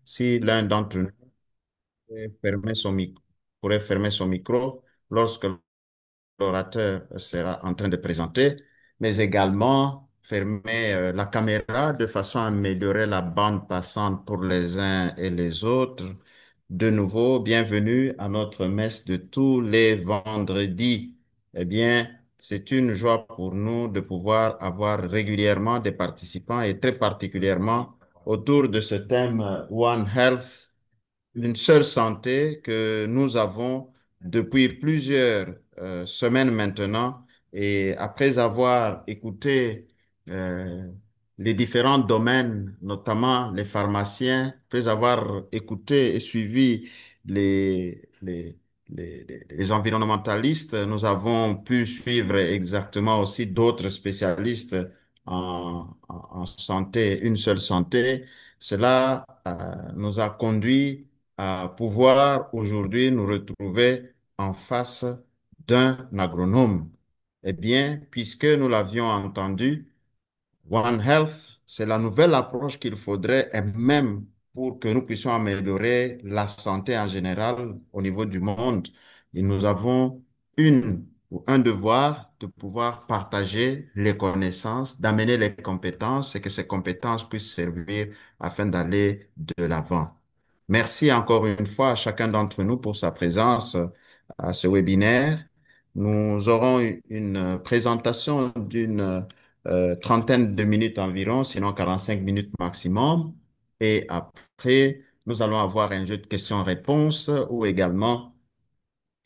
si l'un d'entre nous pourrait fermer son micro lorsque l'orateur sera en train de présenter, mais également fermer la caméra de façon à améliorer la bande passante pour les uns et les autres. De nouveau, bienvenue à notre messe de tous les vendredis. Eh bien, c'est une joie pour nous de pouvoir avoir régulièrement des participants et très particulièrement autour de ce thème One Health, une seule santé que nous avons depuis plusieurs semaines maintenant. Et après avoir écouté euh, les différents domaines, notamment les pharmaciens, après avoir écouté et suivi les environnementalistes, nous avons pu suivre exactement aussi d'autres spécialistes en santé, une seule santé. Cela nous a conduit à pouvoir aujourd'hui nous retrouver en face d'un agronome. Eh bien, puisque nous l'avions entendu, One Health, c'est la nouvelle approche qu'il faudrait, et même pour que nous puissions améliorer la santé en général au niveau du monde. Et nous avons une ou un devoir de pouvoir partager les connaissances, d'amener les compétences et que ces compétences puissent servir afin d'aller de l'avant. Merci encore une fois à chacun d'entre nous pour sa présence à ce webinaire. Nous aurons une présentation d'une trentaine de minutes environ, sinon 45 minutes maximum. Et après, nous allons avoir un jeu de questions-réponses où également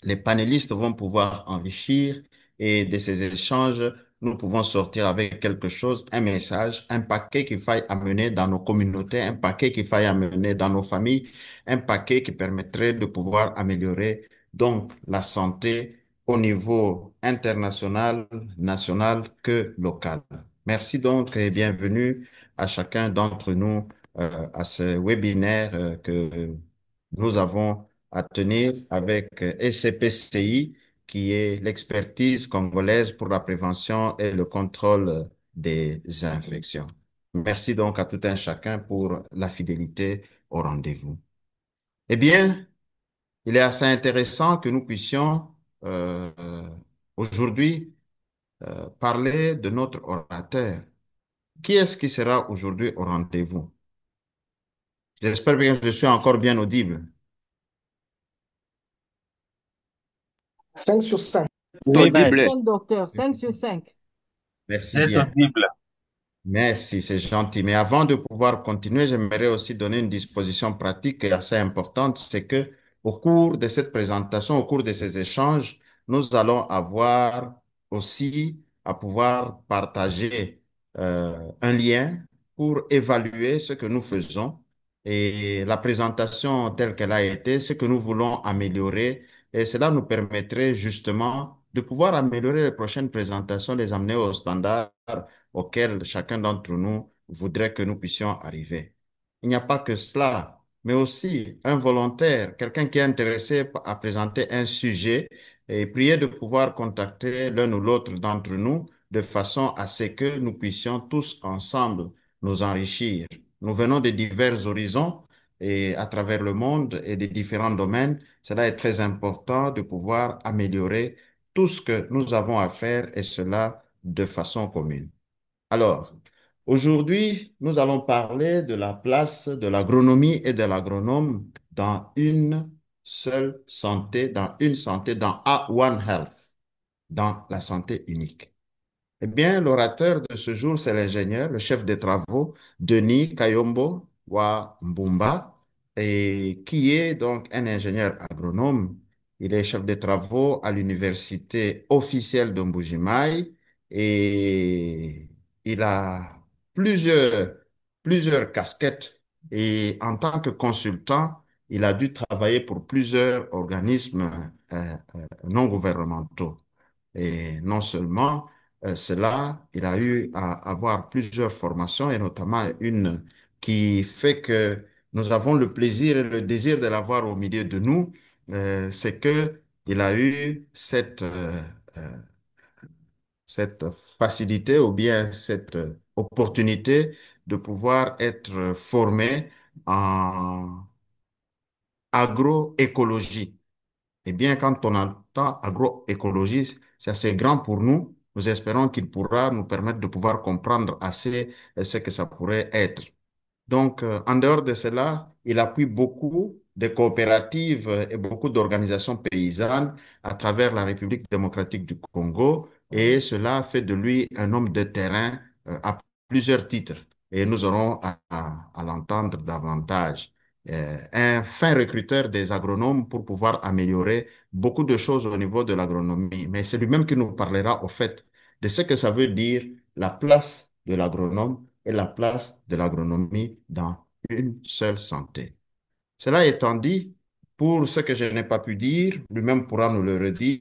les panélistes vont pouvoir enrichir et de ces échanges, nous pouvons sortir avec quelque chose, un message, un paquet qu'il faille amener dans nos communautés, un paquet qu'il faille amener dans nos familles, un paquet qui permettrait de pouvoir améliorer donc la santé au niveau international, national que local. Merci donc et bienvenue à chacun d'entre nous à ce webinaire que nous avons à tenir avec SCPCI, qui est l'expertise congolaise pour la prévention et le contrôle des infections. Merci donc à tout un chacun pour la fidélité au rendez-vous. Eh bien, il est assez intéressant que nous puissions aujourd'hui parler de notre orateur. Qui est-ce qui sera aujourd'hui au rendez-vous? J'espère bien que je suis encore bien audible. 5 sur 5. Oui, C'est maître. audible. 5 docteurs, 5 sur 5. Merci C'est bien. audible. Merci, c'est gentil. Mais avant de pouvoir continuer, j'aimerais aussi donner une disposition pratique et assez importante. C'est que au cours de cette présentation, au cours de ces échanges, nous allons avoir aussi à pouvoir partager un lien pour évaluer ce que nous faisons et la présentation telle qu'elle a été, ce que nous voulons améliorer. Et cela nous permettrait justement de pouvoir améliorer les prochaines présentations, les amener au standard auquel chacun d'entre nous voudrait que nous puissions arriver. Il n'y a pas que cela, mais aussi un volontaire, quelqu'un qui est intéressé à présenter un sujet et prier de pouvoir contacter l'un ou l'autre d'entre nous de façon à ce que nous puissions tous ensemble nous enrichir. Nous venons de divers horizons et à travers le monde et des différents domaines. Cela est très important de pouvoir améliorer tout ce que nous avons à faire et cela de façon commune. Alors, aujourd'hui, nous allons parler de la place de l'agronomie et de l'agronome dans une seule santé, dans une santé, dans A One Health, dans la santé unique. Eh bien, l'orateur de ce jour, c'est l'ingénieur, le chef des travaux, Denis Kayombo Wa Mbumba, et qui est donc un ingénieur agronome. Il est chef des travaux à l'université officielle de Mbujimaï et il a plusieurs, plusieurs casquettes. Et en tant que consultant, il a dû travailler pour plusieurs organismes non gouvernementaux. Et non seulement cela, il a eu à avoir plusieurs formations et notamment une qui fait que nous avons le plaisir et le désir de l'avoir au milieu de nous, c'est que il a eu euh, cette facilité ou bien cette opportunité de pouvoir être formé en agroécologie. Eh bien, quand on entend agroécologie, c'est assez grand pour nous. Nous espérons qu'il pourra nous permettre de pouvoir comprendre assez ce que ça pourrait être. Donc, en dehors de cela, il appuie beaucoup de coopératives et beaucoup d'organisations paysannes à travers la République démocratique du Congo et cela fait de lui un homme de terrain à plusieurs titres et nous aurons à l'entendre davantage. Un fin recruteur des agronomes pour pouvoir améliorer beaucoup de choses au niveau de l'agronomie. Mais c'est lui-même qui nous parlera au fait de ce que ça veut dire la place de l'agronome et la place de l'agronomie dans une seule santé. Cela étant dit, pour ce que je n'ai pas pu dire, lui-même pourra nous le redire.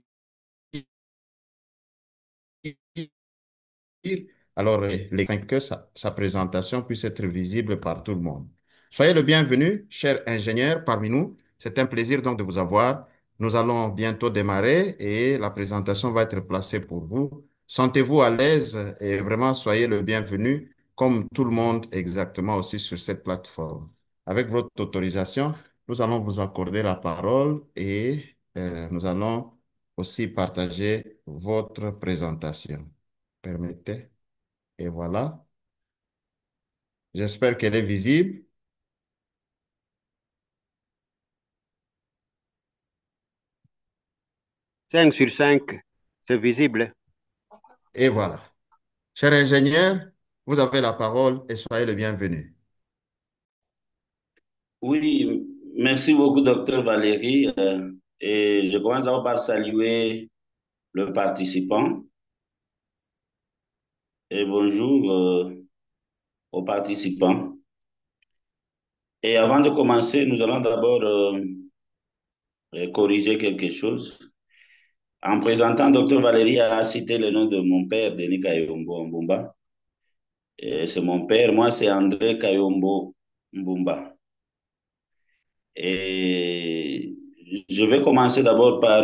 Alors, les que sa présentation puisse être visible par tout le monde. Soyez le bienvenu, cher ingénieur, parmi nous. C'est un plaisir donc de vous avoir. Nous allons bientôt démarrer et la présentation va être placée pour vous. Sentez-vous à l'aise et vraiment soyez le bienvenu, comme tout le monde exactement aussi sur cette plateforme. Avec votre autorisation, nous allons vous accorder la parole et nous allons aussi partager votre présentation. Permettez. Et voilà. J'espère qu'elle est visible. 5 sur 5, c'est visible. Et voilà. Cher ingénieur, vous avez la parole et soyez le bienvenu. Oui, merci beaucoup, docteur Valérie. Et je commence d'abord par saluer le participant et bonjour aux participants. Et avant de commencer, nous allons d'abord corriger quelque chose. En présentant, docteur Valérie a cité le nom de mon père, Denis Kayombo Mbumba. Et c'est mon père, moi c'est André Kayombo Mbumba. Et je vais commencer d'abord par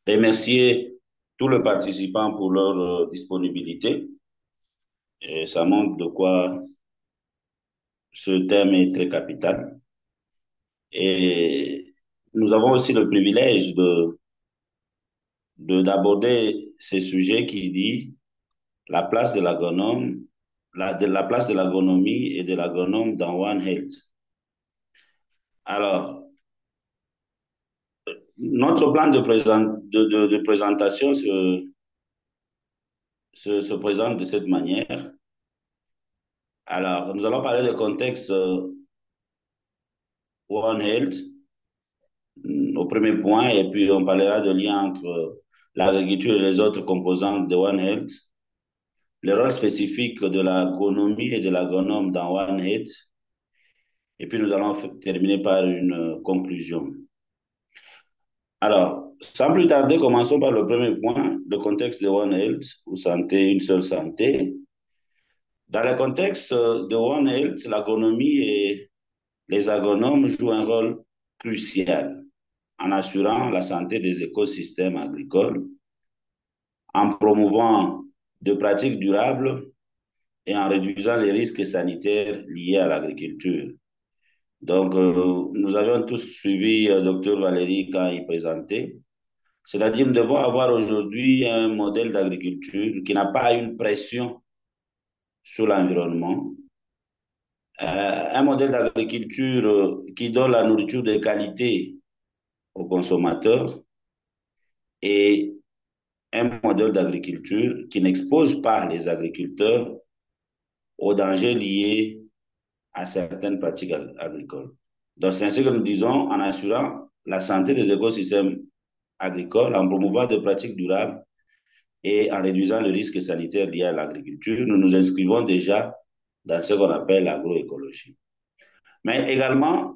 remercier tous les participants pour leur disponibilité. Et ça montre de quoi ce thème est très capital. Et nous avons aussi le privilège d'aborder ce sujet qui dit la place de l'agronome, la place de l'agronomie et de l'agronome dans One Health. Alors, notre plan de présentation se présente de cette manière. Alors, nous allons parler du contexte One Health au premier point, et puis on parlera de lien entre l'agriculture et les autres composantes de One Health, le rôle spécifique de l'agronomie et de l'agronome dans One Health, et puis nous allons terminer par une conclusion. Alors, sans plus tarder, commençons par le premier point, le contexte de One Health, ou santé, une seule santé. Dans le contexte de One Health, l'agronomie et les agronomes jouent un rôle crucial en assurant la santé des écosystèmes agricoles, en promouvant de pratiques durables et en réduisant les risques sanitaires liés à l'agriculture. Donc, nous avions tous suivi Dr Valérie quand il présentait. C'est-à-dire, nous devons avoir aujourd'hui un modèle d'agriculture qui n'a pas une pression sur l'environnement, un modèle d'agriculture qui donne la nourriture de qualité aux consommateurs et un modèle d'agriculture qui n'expose pas les agriculteurs aux dangers liés à certaines pratiques agricoles. Donc, c'est ainsi que nous disons en assurant la santé des écosystèmes agricoles, en promouvant des pratiques durables et en réduisant le risque sanitaire lié à l'agriculture, nous nous inscrivons déjà dans ce qu'on appelle l'agroécologie. Mais également,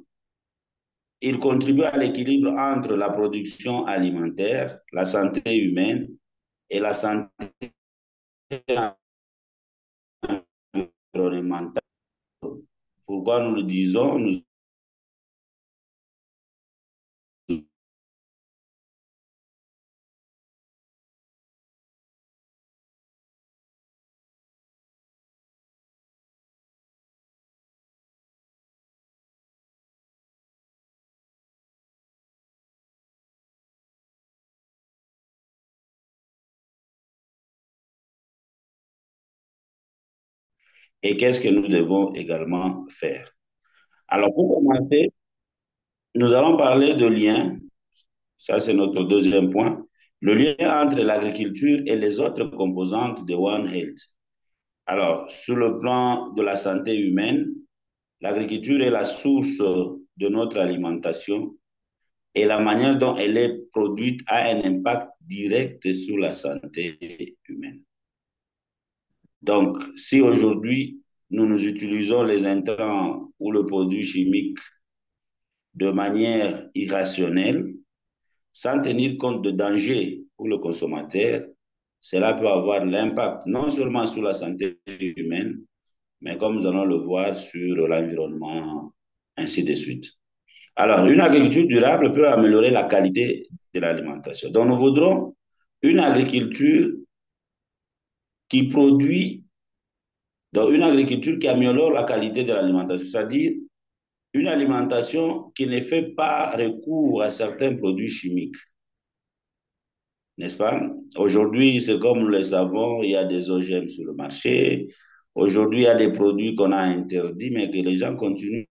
il contribue à l'équilibre entre la production alimentaire, la santé humaine et la santé environnementale. Pourquoi nous le disons? Nous et qu'est-ce que nous devons également faire. Alors, pour commencer, nous allons parler de lien. Ça, c'est notre deuxième point. Le lien entre l'agriculture et les autres composantes de One Health. Alors, sur le plan de la santé humaine, l'agriculture est la source de notre alimentation et la manière dont elle est produite a un impact direct sur la santé humaine. Donc, si aujourd'hui, nous utilisons les intrants ou le produit chimique de manière irrationnelle, sans tenir compte de dangers pour le consommateur, cela peut avoir l'impact non seulement sur la santé humaine, mais comme nous allons le voir sur l'environnement, ainsi de suite. Alors, une agriculture durable peut améliorer la qualité de l'alimentation. Donc, nous voudrons une agriculture qui produit, donc une agriculture qui améliore la qualité de l'alimentation, c'est-à-dire une alimentation qui ne fait pas recours à certains produits chimiques, n'est-ce pas? Aujourd'hui, c'est comme nous le savons, il y a des OGM sur le marché. Aujourd'hui, il y a des produits qu'on a interdits, mais que les gens continuent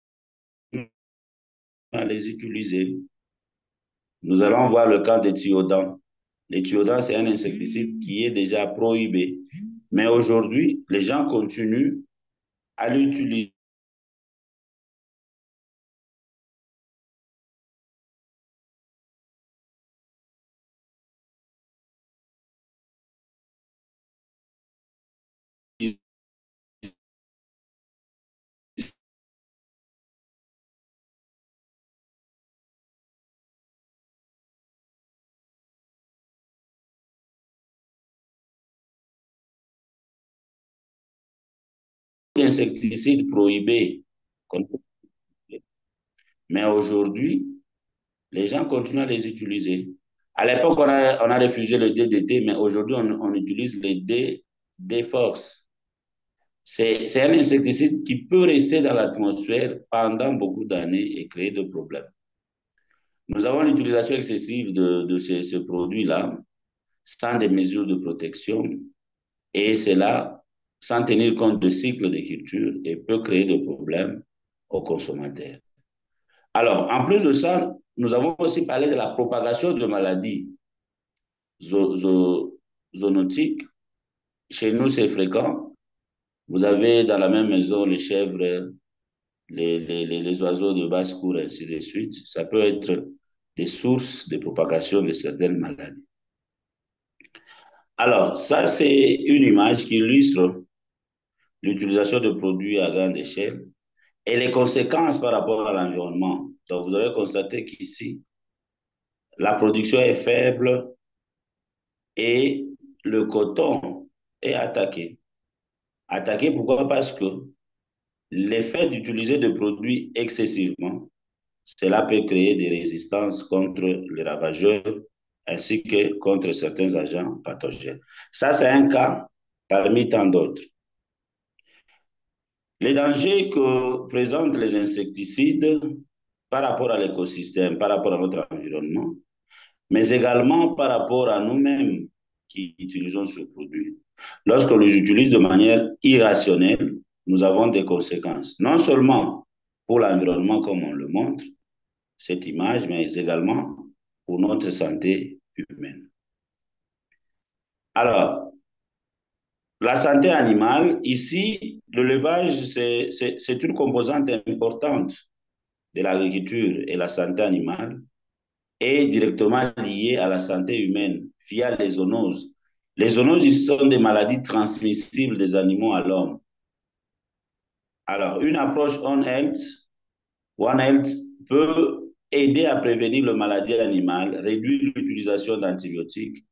à les utiliser. Nous allons voir le cas des thiodans. Les thiodans, c'est un insecticide qui est déjà prohibé. Mais aujourd'hui, les gens continuent à l'utiliser insecticides prohibés. Mais aujourd'hui, les gens continuent à les utiliser. À l'époque, on a refusé le DDT, mais aujourd'hui, on utilise le D-Force. C'est un insecticide qui peut rester dans l'atmosphère pendant beaucoup d'années et créer des problèmes. Nous avons l'utilisation excessive de ces produits-là sans des mesures de protection et cela sans tenir compte du cycle de culture et peut créer des problèmes aux consommateurs. Alors, en plus de ça, nous avons aussi parlé de la propagation de maladies zoonotiques. Chez nous, c'est fréquent. Vous avez dans la même maison les chèvres, les oiseaux de basse-cour, ainsi de suite. Ça peut être des sources de propagation de certaines maladies. Alors, ça, c'est une image qui illustre l'utilisation de produits à grande échelle et les conséquences par rapport à l'environnement. Donc, vous avez constaté qu'ici, la production est faible et le coton est attaqué. Attaqué, pourquoi? Parce que l'effet d'utiliser des produits excessivement, cela peut créer des résistances contre les ravageurs ainsi que contre certains agents pathogènes. Ça, c'est un cas parmi tant d'autres. Les dangers que présentent les insecticides par rapport à l'écosystème, par rapport à notre environnement, mais également par rapport à nous-mêmes qui utilisons ce produit. Lorsque nous l'utilisons de manière irrationnelle, nous avons des conséquences, non seulement pour l'environnement comme on le montre, cette image, mais également pour notre santé humaine. Alors, la santé animale, ici, le levage, c'est une composante importante de l'agriculture et la santé animale est directement liée à la santé humaine via les zoonoses. Les zoonoses ici sont des maladies transmissibles des animaux à l'homme. Alors, une approche One Health peut aider à prévenir les maladies animales, réduire l'utilisation d'antibiotiques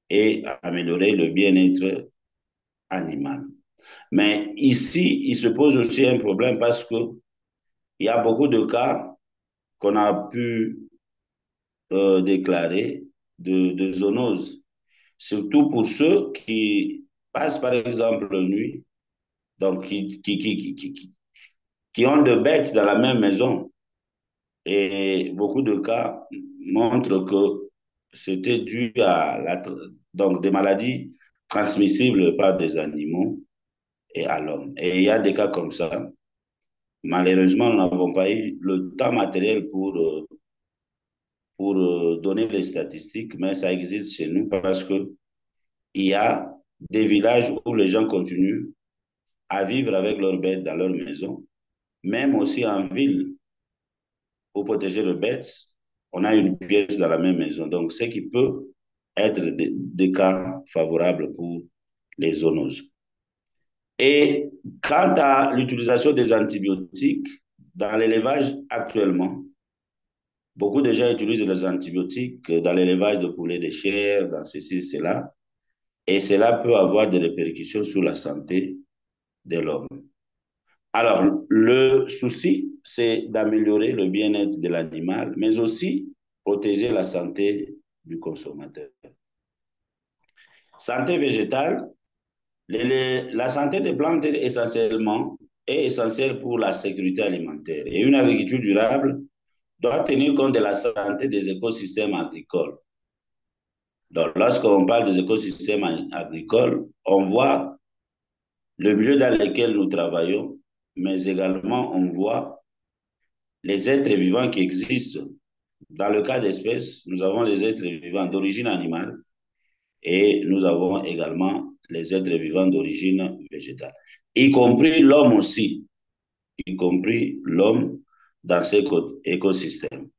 et améliorer le bien-être animal. Mais ici, il se pose aussi un problème parce qu'il y a beaucoup de cas qu'on a pu déclarer de zoonoses, surtout pour ceux qui passent par exemple la nuit, donc qui ont de bêtes dans la même maison. Et beaucoup de cas montrent que c'était dû à donc des maladies transmissibles par des animaux et à l'homme. Et il y a des cas comme ça. Malheureusement, nous n'avons pas eu le temps matériel pour donner les statistiques, mais ça existe chez nous parce que il y a des villages où les gens continuent à vivre avec leurs bêtes dans leur maison, même aussi en ville, pour protéger les bêtes, on a une pièce dans la même maison. Donc, ce qui peut être des cas favorables pour les zoonoses. Et quant à l'utilisation des antibiotiques, dans l'élevage actuellement, beaucoup de gens utilisent les antibiotiques dans l'élevage de poulets de chair, dans ceci, cela, et cela peut avoir des répercussions sur la santé de l'homme. Alors, le souci, c'est d'améliorer le bien-être de l'animal, mais aussi protéger la santé du consommateur. Santé végétale, la santé des plantes est essentielle pour la sécurité alimentaire. Et une agriculture durable doit tenir compte de la santé des écosystèmes agricoles. Donc, lorsqu'on parle des écosystèmes agricoles, on voit le milieu dans lequel nous travaillons, mais également on voit les êtres vivants qui existent. Dans le cas d'espèces, nous avons les êtres vivants d'origine animale et nous avons également les êtres vivants d'origine végétale, y compris l'homme aussi, y compris l'homme dans ces écosystèmes.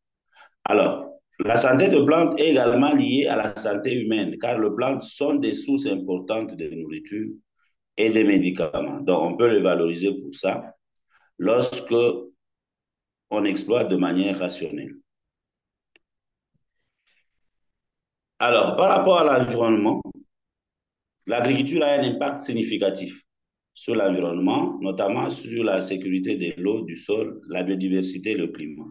Alors, la santé de plantes est également liée à la santé humaine, car les plantes sont des sources importantes de nourriture et de médicaments. Donc, on peut les valoriser pour ça lorsque on exploite de manière rationnelle. Alors, par rapport à l'environnement, l'agriculture a un impact significatif sur l'environnement, notamment sur la sécurité de l'eau, du sol, la biodiversité et le climat.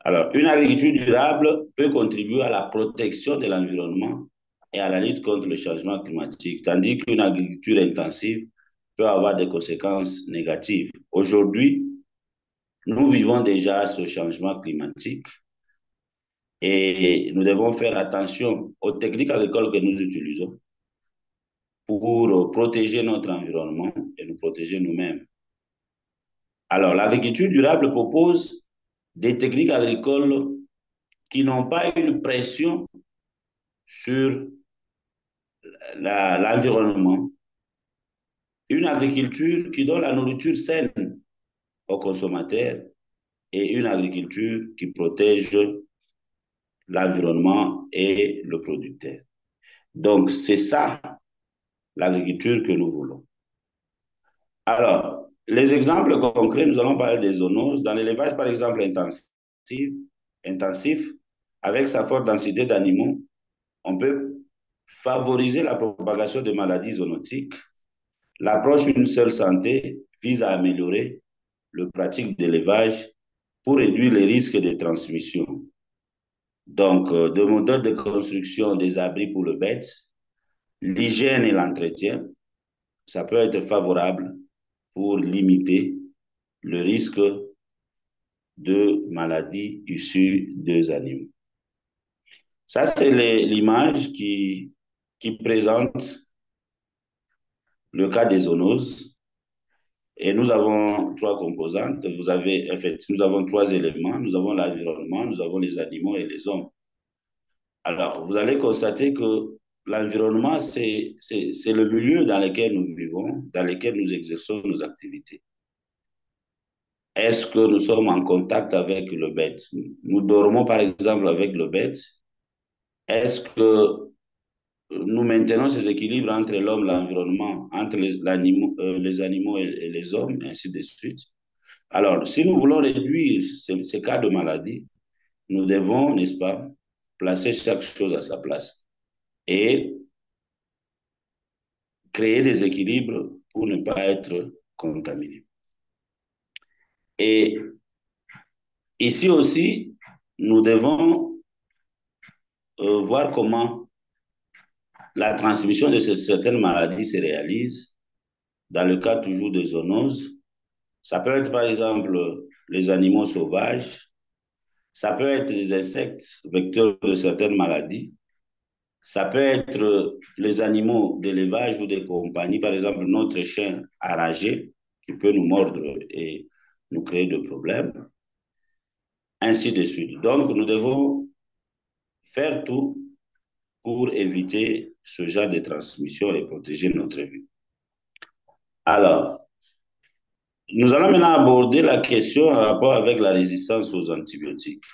Alors, une agriculture durable peut contribuer à la protection de l'environnement et à la lutte contre le changement climatique, tandis qu'une agriculture intensive peut avoir des conséquences négatives. Aujourd'hui, nous vivons déjà ce changement climatique et nous devons faire attention aux techniques agricoles que nous utilisons pour protéger notre environnement et nous protéger nous-mêmes. Alors, l'agriculture durable propose des techniques agricoles qui n'ont pas une pression sur l'environnement, une agriculture qui donne la nourriture saine aux consommateurs et une agriculture qui protège l'environnement et le producteur. Donc, c'est ça l'agriculture que nous voulons. Alors, les exemples concrets, nous allons parler des zoonoses. Dans l'élevage, par exemple, intensif, avec sa forte densité d'animaux, on peut favoriser la propagation de maladies zoonotiques. L'approche d'une seule santé vise à améliorer le pratique d'élevage pour réduire les risques de transmission. Donc, de modèles de construction des abris pour le bête, l'hygiène et l'entretien, ça peut être favorable pour limiter le risque de maladies issues des animaux. Ça, c'est l'image qui présente le cas des zoonoses. Et nous avons trois composantes. En fait, nous avons trois éléments. Nous avons l'environnement, nous avons les animaux et les hommes. Alors, vous allez constater que l'environnement, c'est le milieu dans lequel nous vivons, dans lequel nous exerçons nos activités. Est-ce que nous sommes en contact avec le bête? Nous dormons, par exemple, avec le bête. Est-ce que nous maintenons ces équilibres entre l'homme et l'environnement, entre les animaux et les hommes, et ainsi de suite? Alors, si nous voulons réduire ces cas de maladie, nous devons, n'est-ce pas, placer chaque chose à sa place et créer des équilibres pour ne pas être contaminé. Et ici aussi, nous devons voir comment la transmission de certaines maladies se réalise dans le cas toujours des zoonoses. Ça peut être par exemple les animaux sauvages, ça peut être des insectes vecteurs de certaines maladies, Ça peut être les animaux d'élevage ou des compagnies, par exemple notre chien enragé qui peut nous mordre et nous créer des problèmes, ainsi de suite. Donc nous devons faire tout pour éviter ce genre de transmission et protéger notre vie. Alors, nous allons maintenant aborder la question en rapport avec la résistance aux antibiotiques.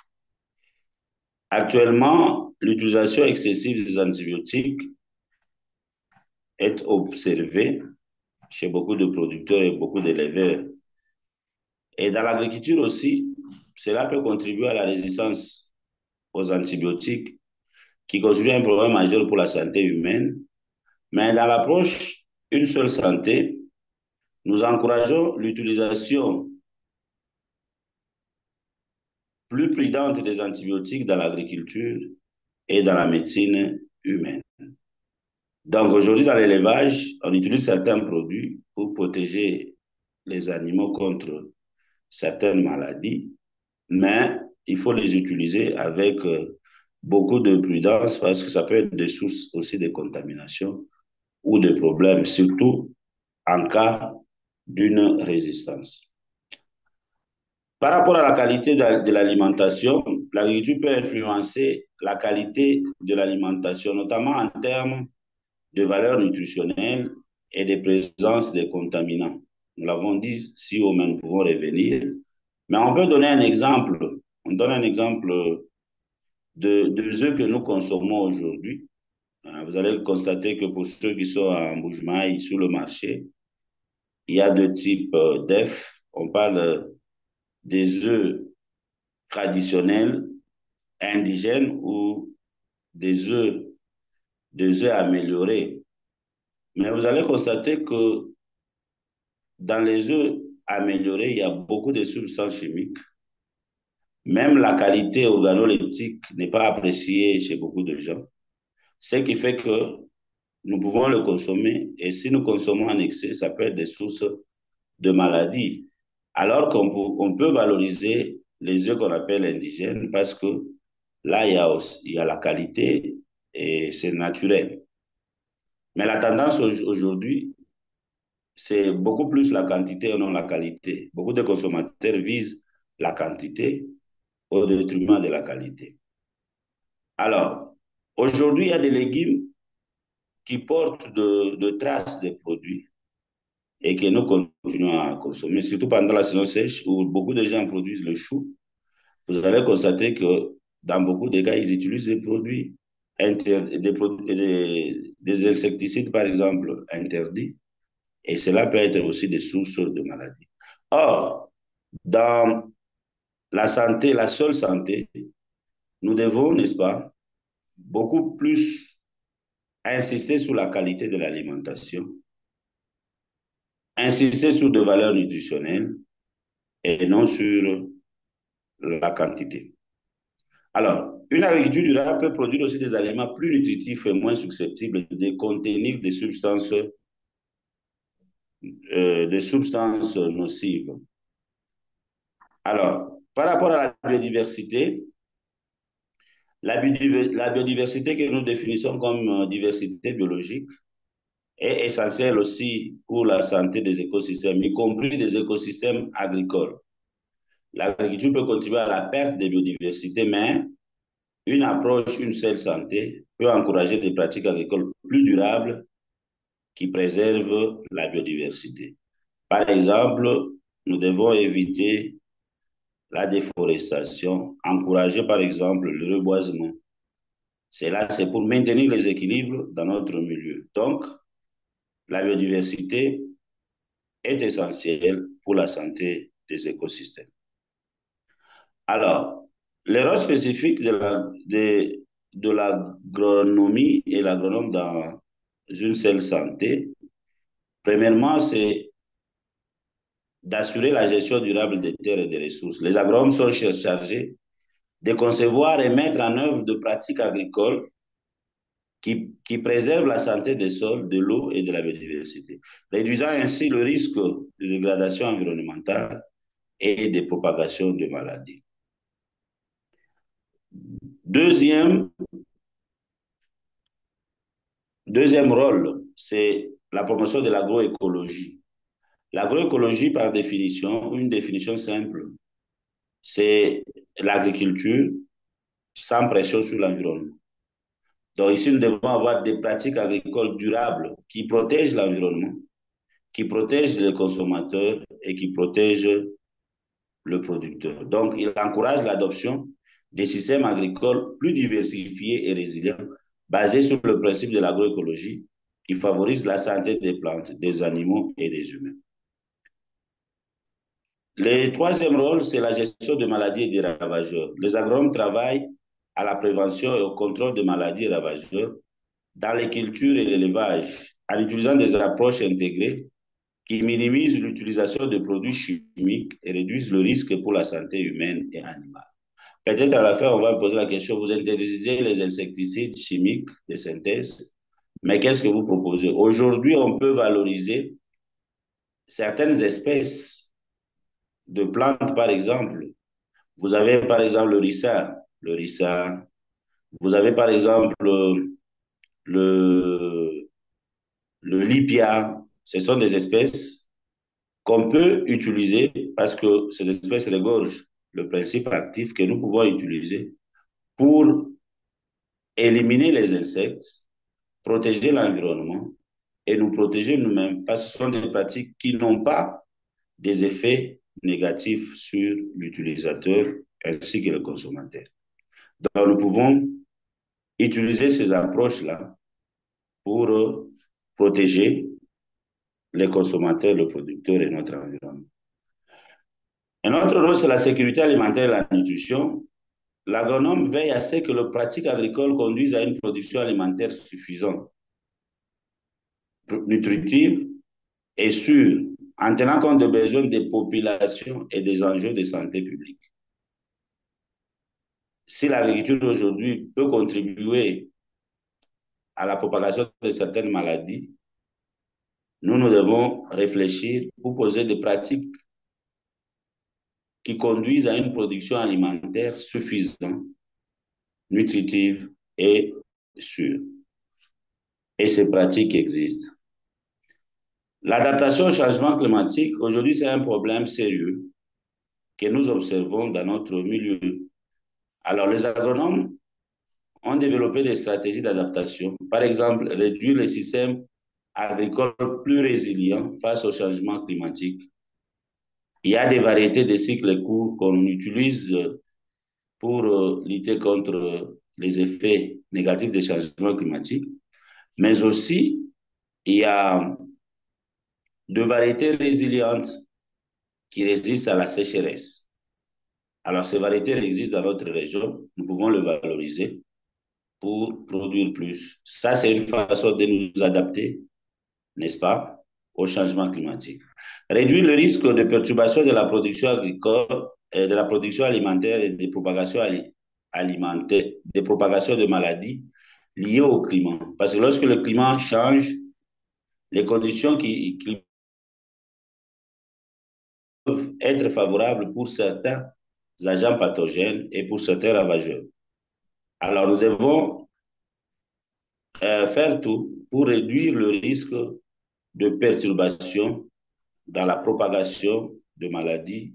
Actuellement, l'utilisation excessive des antibiotiques est observée chez beaucoup de producteurs et beaucoup d'éleveurs. Et dans l'agriculture aussi, cela peut contribuer à la résistance aux antibiotiques, qui constitue un problème majeur pour la santé humaine. Mais dans l'approche une seule santé, nous encourageons l'utilisation plus prudente des antibiotiques dans l'agriculture et dans la médecine humaine. Donc aujourd'hui, dans l'élevage, on utilise certains produits pour protéger les animaux contre certaines maladies, mais il faut les utiliser avec beaucoup de prudence parce que ça peut être des sources aussi de contamination ou de problèmes, surtout en cas d'une résistance. Par rapport à la qualité de l'alimentation, l'agriculture peut influencer la qualité de l'alimentation, notamment en termes de valeur nutritionnelle et de présence des contaminants. Nous l'avons dit, si au moins nous pouvons revenir. Mais on peut donner un exemple. On donne un exemple de œufs que nous consommons aujourd'hui. Vous allez constater que pour ceux qui sont en Bujumaï sur le marché, il y a deux types d'œufs. On parle des œufs traditionnels indigènes ou des œufs améliorés. Mais vous allez constater que dans les œufs améliorés, il y a beaucoup de substances chimiques. Même la qualité organoleptique n'est pas appréciée chez beaucoup de gens. Ce qui fait que nous pouvons le consommer et si nous consommons en excès, ça peut être des sources de maladies. Alors qu'on peut valoriser les œufs qu'on appelle indigènes parce que là, il y a la qualité et c'est naturel. Mais la tendance aujourd'hui, c'est beaucoup plus la quantité et non la qualité. Beaucoup de consommateurs visent la quantité au détriment de la qualité. Alors, aujourd'hui, il y a des légumes qui portent de traces des produits et que nous continuons à consommer, surtout pendant la saison sèche où beaucoup de gens produisent le chou. Vous allez constater que dans beaucoup de cas, ils utilisent des produits, des insecticides, par exemple, interdits, et cela peut être aussi des sources de maladies. Or, dans la santé, la seule santé, nous devons, n'est-ce pas, beaucoup plus insister sur la qualité de l'alimentation, insister sur des valeurs nutritionnelles et non sur la quantité. Alors, une agriculture durable peut produire aussi des aliments plus nutritifs et moins susceptibles de contenir des substances nocives. Alors, par rapport à la biodiversité, la biodiversité que nous définissons comme diversité biologique est essentielle aussi pour la santé des écosystèmes, y compris des écosystèmes agricoles. L'agriculture peut contribuer à la perte de biodiversité, mais une approche, une seule santé peut encourager des pratiques agricoles plus durables qui préservent la biodiversité. Par exemple, nous devons éviter la déforestation, encourager par exemple le reboisement. Cela, c'est pour maintenir les équilibres dans notre milieu. Donc, la biodiversité est essentielle pour la santé des écosystèmes. Alors, les rôles spécifiques de l'agronomie et l'agronome dans une seule santé, premièrement, c'est d'assurer la gestion durable des terres et des ressources. Les agronomes sont chargés de concevoir et mettre en œuvre de pratiques agricoles qui préservent la santé des sols, de l'eau et de la biodiversité, réduisant ainsi le risque de dégradation environnementale et de propagation de maladies. Deuxième Deuxième rôle, c'est la promotion de l'agroécologie. L'agroécologie, par définition, une définition simple, c'est l'agriculture sans pression sur l'environnement. Donc ici, nous devons avoir des pratiques agricoles durables qui protègent l'environnement, qui protègent les consommateurs et qui protègent le producteur. Donc, il encourage l'adoption des systèmes agricoles plus diversifiés et résilients, basés sur le principe de l'agroécologie, qui favorise la santé des plantes, des animaux et des humains. Le troisième rôle, c'est la gestion des maladies et des ravageurs. Les agronomes travaillent à la prévention et au contrôle des maladies et ravageurs dans les cultures et l'élevage, en utilisant des approches intégrées qui minimisent l'utilisation de produits chimiques et réduisent le risque pour la santé humaine et animale. Peut-être à la fin, on va me poser la question, vous interdisez les insecticides chimiques de synthèse, mais qu'est-ce que vous proposez? Aujourd'hui, on peut valoriser certaines espèces de plantes, par exemple. Vous avez, par exemple, le ricin. Vous avez, par exemple, le, le lipia. Ce sont des espèces qu'on peut utiliser parce que ces espèces regorgent le principe actif que nous pouvons utiliser pour éliminer les insectes, protéger l'environnement et nous protéger nous-mêmes parce que ce sont des pratiques qui n'ont pas des effets négatifs sur l'utilisateur ainsi que le consommateur. Donc, nous pouvons utiliser ces approches-là pour protéger les consommateurs, le producteur et notre environnement. Un autre rôle, c'est la sécurité alimentaire et la nutrition. L'agronome veille à ce que les pratiques agricoles conduisent à une production alimentaire suffisante, nutritive et sûre, en tenant compte des besoins des populations et des enjeux de santé publique. Si l'agriculture aujourd'hui peut contribuer à la propagation de certaines maladies, nous devons réfléchir pour poser des pratiques qui conduisent à une production alimentaire suffisante, nutritive et sûre. Et ces pratiques existent. L'adaptation au changement climatique, aujourd'hui, c'est un problème sérieux que nous observons dans notre milieu. Alors, les agronomes ont développé des stratégies d'adaptation. Par exemple, réduire les systèmes agricoles plus résilients face au changement climatique. Il y a des variétés de cycles courts qu'on utilise pour lutter contre les effets négatifs des changements climatiques, mais aussi il y a de variétés résilientes qui résistent à la sécheresse. Alors, ces variétés existent dans notre région, nous pouvons les valoriser pour produire plus. Ça, c'est une façon de nous adapter, n'est-ce pas, au changement climatique. Réduire le risque de perturbation de la production agricole, de la production alimentaire et des propagations alimentaires, des propagations de maladies liées au climat. Parce que lorsque le climat change, les conditions qui peuvent être favorables pour certains agents pathogènes et pour certains ravageurs. Alors, nous devons faire tout pour réduire le risque de perturbation dans la propagation de maladies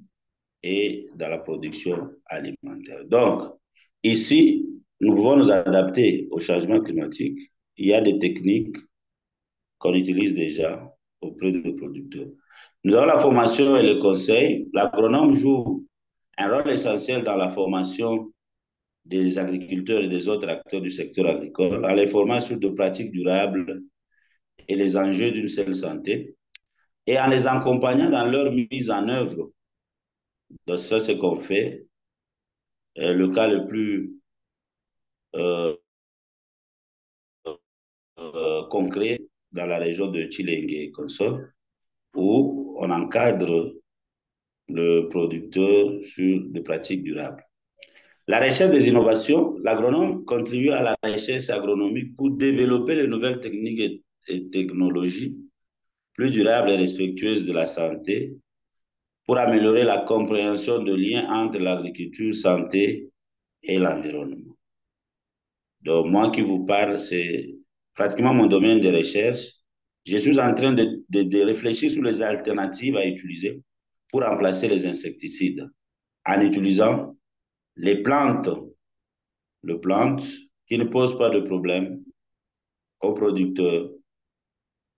et dans la production alimentaire. Donc, ici, nous pouvons nous adapter au changement climatique. Il y a des techniques qu'on utilise déjà auprès des producteurs. Nous avons la formation et le conseil. L'agronome joue un rôle essentiel dans la formation des agriculteurs et des autres acteurs du secteur agricole, en les formant sur de pratiques durables et les enjeux d'une seule santé, et en les accompagnant dans leur mise en œuvre. Donc, ça, c'est ce qu'on fait. Le cas le plus euh, concret dans la région de Chilengue et consort, où on encadre le producteur sur des pratiques durables. La recherche des innovations, l'agronome contribue à la recherche agronomique pour développer les nouvelles techniques et technologies plus durables et respectueuses de la santé, pour améliorer la compréhension de liens entre l'agriculture, santé et l'environnement. Donc, moi qui vous parle, c'est pratiquement mon domaine de recherche, je suis en train de réfléchir sur les alternatives à utiliser pour remplacer les insecticides en utilisant les plantes, les plantes qui ne posent pas de problème aux producteurs,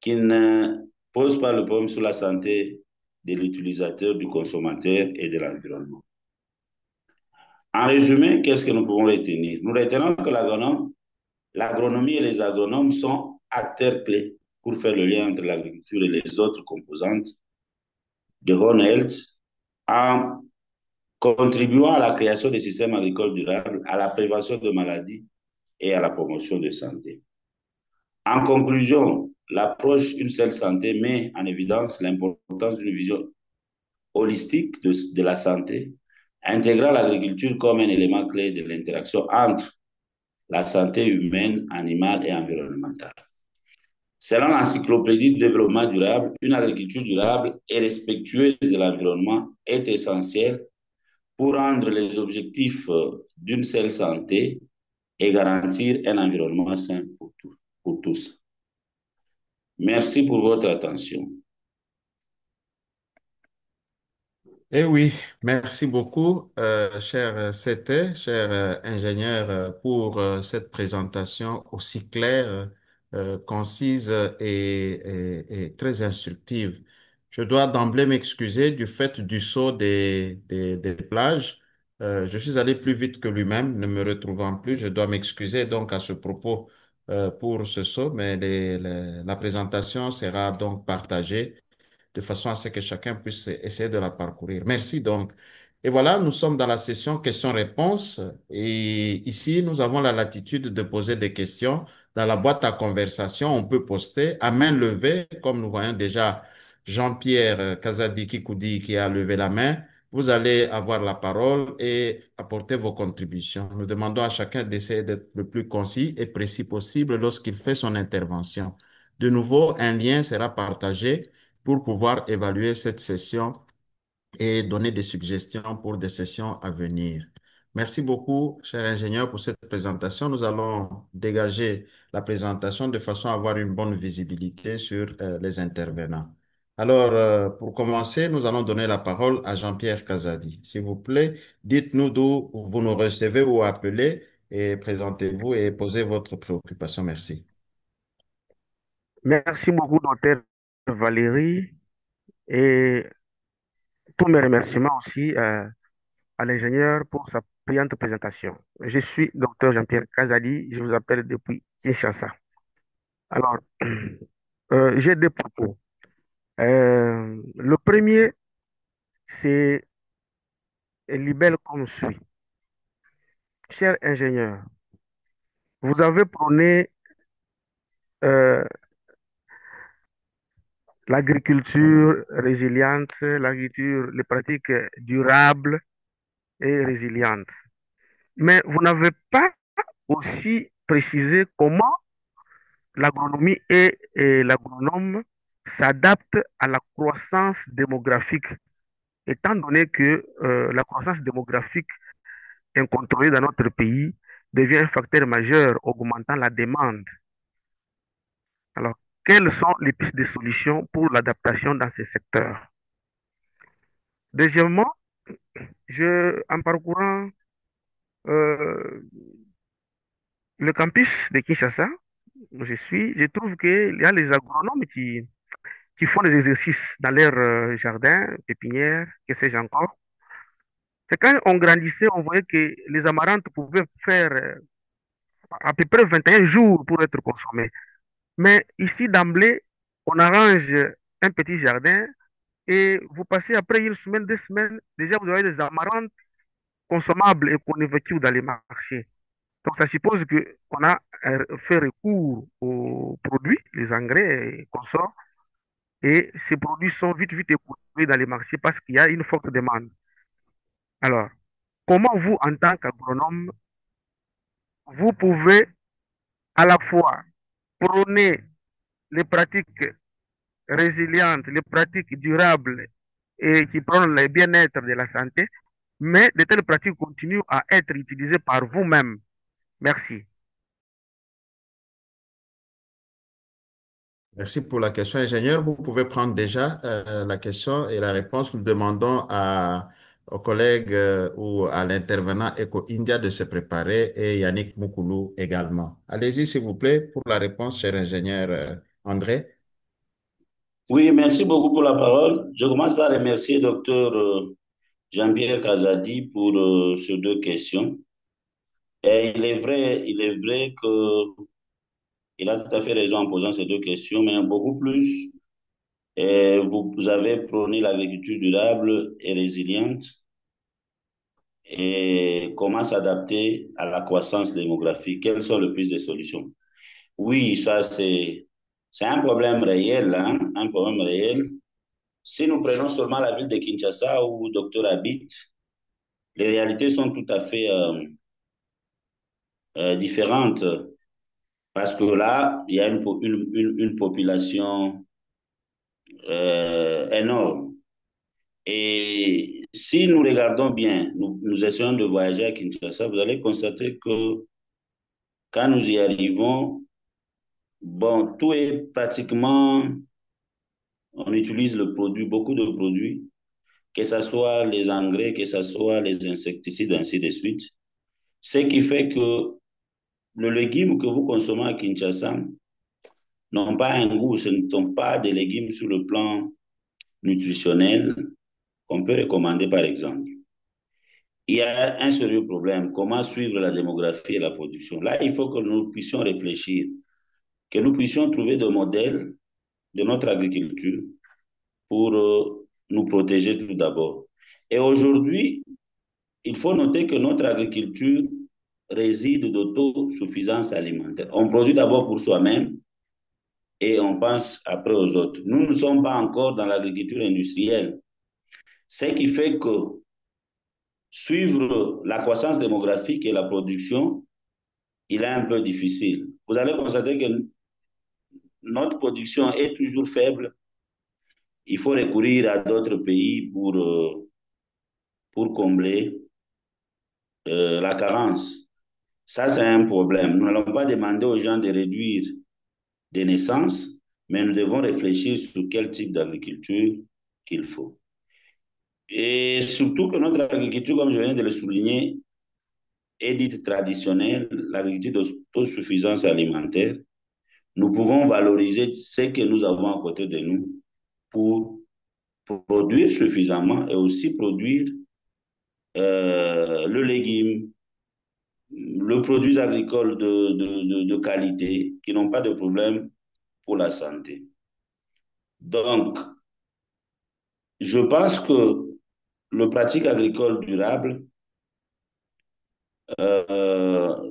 qui ne posent pas le problème sur la santé de l'utilisateur, du consommateur et de l'environnement. En résumé, qu'est-ce que nous pouvons retenir? Nous retenons que l'agronomie et les agronomes sont acteurs clés pour faire le lien entre l'agriculture et les autres composantes de One Health en contribuant à la création des systèmes agricoles durables, à la prévention de maladies et à la promotion de santé. En conclusion, l'approche Une seule santé met en évidence l'importance d'une vision holistique de la santé, intégrant l'agriculture comme un élément clé de l'interaction entre la santé humaine, animale et environnementale. Selon l'encyclopédie du développement durable, une agriculture durable et respectueuse de l'environnement est essentielle pour rendre les objectifs d'une seule santé et garantir un environnement sain pour tous. Merci pour votre attention. Eh oui, merci beaucoup, cher CT, cher ingénieur, pour cette présentation aussi claire, concise et très instructive. Je dois d'emblée m'excuser du fait du saut des plages. Je suis allé plus vite que lui-même, ne me retrouvant plus. Je dois m'excuser donc à ce propos pour ce saut, mais la présentation sera donc partagée de façon à ce que chacun puisse essayer de la parcourir. Merci donc. Et voilà, nous sommes dans la session questions-réponses et ici, nous avons la latitude de poser des questions. Dans la boîte à conversation, on peut poster à main levée, comme nous voyons déjà Jean-Pierre Kazadi-Kikoudi qui a levé la main. Vous allez avoir la parole et apporter vos contributions. Nous demandons à chacun d'essayer d'être le plus concis et précis possible lorsqu'il fait son intervention. De nouveau, un lien sera partagé pour pouvoir évaluer cette session et donner des suggestions pour des sessions à venir. Merci beaucoup, cher ingénieur, pour cette présentation. Nous allons dégager la présentation de façon à avoir une bonne visibilité sur les intervenants. Alors, pour commencer, nous allons donner la parole à Jean-Pierre Kazadi. S'il vous plaît, dites-nous d'où vous nous recevez ou appelez et présentez-vous et posez votre préoccupation. Merci. Merci beaucoup, docteur Valérie, et tous mes remerciements aussi à l'ingénieur pour sa brillante présentation. Je suis docteur Jean-Pierre Kazadi, je vous appelle depuis Kinshasa. Alors, j'ai deux propos. Le premier, c'est libelle comme suit. Cher ingénieur, vous avez prôné euh, l'agriculture résiliente, l'agriculture, les pratiques durables et résilientes. Mais vous n'avez pas aussi précisé comment l'agronomie et l'agronome s'adaptent à la croissance démographique, étant donné que la croissance démographique incontrôlée dans notre pays devient un facteur majeur augmentant la demande. Alors, quelles sont les pistes de solutions pour l'adaptation dans ces secteurs? Deuxièmement, en parcourant euh, le campus de Kinshasa, où je trouve qu'il y a les agronomes qui font des exercices dans leur jardin, pépinière, que sais-je encore. C'est quand on grandissait, on voyait que les amarantes pouvaient faire à peu près 21 jours pour être consommées. Mais ici, d'emblée, on arrange un petit jardin et vous passez après une semaine, 2 semaines, déjà vous avez des amarantes consommables et qu'on évacue dans les marchés. Donc, ça suppose qu'on a fait recours aux produits, les engrais et consorts, et ces produits sont vite, vite écoulés dans les marchés parce qu'il y a une forte demande. Alors, comment vous, en tant qu'agronome, vous pouvez à la fois prôner les pratiques résilientes, les pratiques durables et qui prônent le bien-être de la santé, mais de telles pratiques continuent à être utilisées par vous-même. Merci. Merci pour la question, ingénieur. Vous pouvez prendre déjà la question et la réponse. Nous demandons aux collègues ou à l'intervenant Eco India de se préparer et Yannick Moukoulou également. Allez-y, s'il vous plaît, pour la réponse, cher ingénieur André. Oui, merci beaucoup pour la parole. Je commence par remercier docteur Jean-Pierre Kazadi pour ces deux questions. Et il est vrai que il a tout à fait raison en posant ces deux questions, mais beaucoup plus, vous avez prôné l'agriculture durable et résiliente et comment s'adapter à la croissance démographique. Quelles sont les plus des solutions? Oui, ça c'est un problème réel, hein, un problème réel. Si nous prenons seulement la ville de Kinshasa où le docteur habite, les réalités sont tout à fait différentes parce que là, il y a une population énorme. Et si nous regardons bien, nous essayons de voyager à Kinshasa, vous allez constater que quand nous y arrivons, bon, tout est pratiquement, on utilise le produit, beaucoup de produits, que ce soit les engrais, que ce soit les insecticides, ainsi de suite. Ce qui fait que le légume que vous consommez à Kinshasa n'ont pas un goût, ce ne sont pas des légumes sur le plan nutritionnel qu'on peut recommander par exemple. Il y a un sérieux problème, comment suivre la démographie et la production. Là, il faut que nous puissions réfléchir, que nous puissions trouver des modèles de notre agriculture pour nous protéger tout d'abord. Et aujourd'hui, il faut noter que notre agriculture réside d'autosuffisance alimentaire. On produit d'abord pour soi-même et on pense après aux autres. Nous ne sommes pas encore dans l'agriculture industrielle, ce qui fait que suivre la croissance démographique et la production, il est un peu difficile. Vous allez constater que notre production est toujours faible. Il faut recourir à d'autres pays pour combler la carence. Ça, c'est un problème. Nous n'allons pas demander aux gens de réduire des naissances, mais nous devons réfléchir sur quel type d'agriculture qu'il faut. Et surtout que notre agriculture, comme je viens de le souligner, est dite traditionnelle, l'agriculture d'autosuffisance alimentaire. Nous pouvons valoriser ce que nous avons à côté de nous pour produire suffisamment et aussi produire le légume, le produit agricole de qualité qui n'ont pas de problème pour la santé. Donc, je pense que les pratiques agricoles durables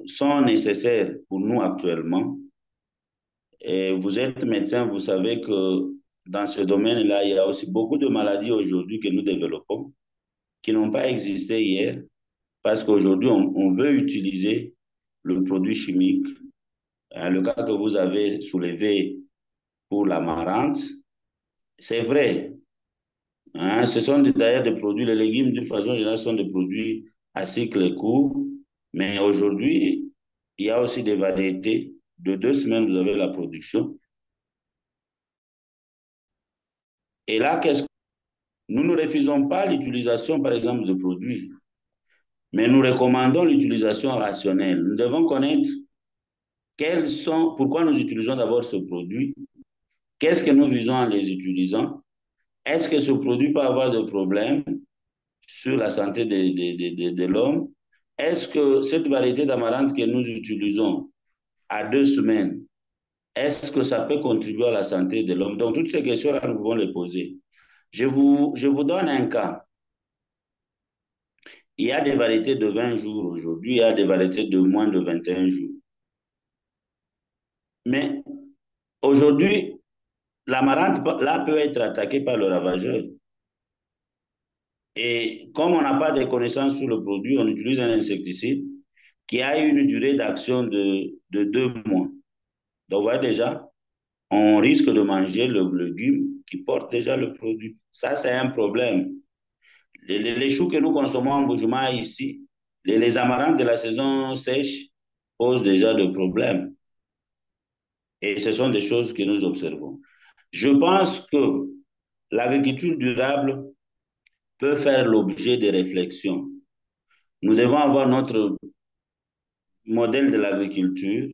sont nécessaires pour nous actuellement. Et vous êtes médecin, vous savez que dans ce domaine-là, il y a aussi beaucoup de maladies aujourd'hui que nous développons qui n'ont pas existé hier parce qu'aujourd'hui, on veut utiliser le produit chimique. Le cas que vous avez soulevé pour l'amarante, c'est vrai. Hein, ce sont d'ailleurs des produits, les légumes, d'une façon générale, sont des produits à cycle court. Mais aujourd'hui, il y a aussi des variétés. De 2 semaines, vous avez la production. Et là, nous ne refusons pas l'utilisation, par exemple, de produits, mais nous recommandons l'utilisation rationnelle. Nous devons connaître pourquoi nous utilisons d'abord ce produit, qu'est-ce que nous visons en les utilisant, est-ce que ce produit peut avoir des problèmes sur la santé de l'homme, est-ce que cette variété d'amarante que nous utilisons à 2 semaines, est-ce que ça peut contribuer à la santé de l'homme? Donc, toutes ces questions-là, nous pouvons les poser. Je vous donne un cas. Il y a des variétés de 20 jours aujourd'hui, il y a des variétés de moins de 21 jours. Mais aujourd'hui, l'amarante, là, peut être attaquée par le ravageur. Et comme on n'a pas de connaissances sur le produit, on utilise un insecticide qui a une durée d'action de 2 mois. Donc, vous voyez déjà, on risque de manger le légume qui porte déjà le produit. Ça, c'est un problème. Les choux que nous consommons en Bujumbura ici, les amarantes de la saison sèche posent déjà des problèmes. Et ce sont des choses que nous observons. Je pense que l'agriculture durable peut faire l'objet de réflexions. Nous devons avoir notre modèle de l'agriculture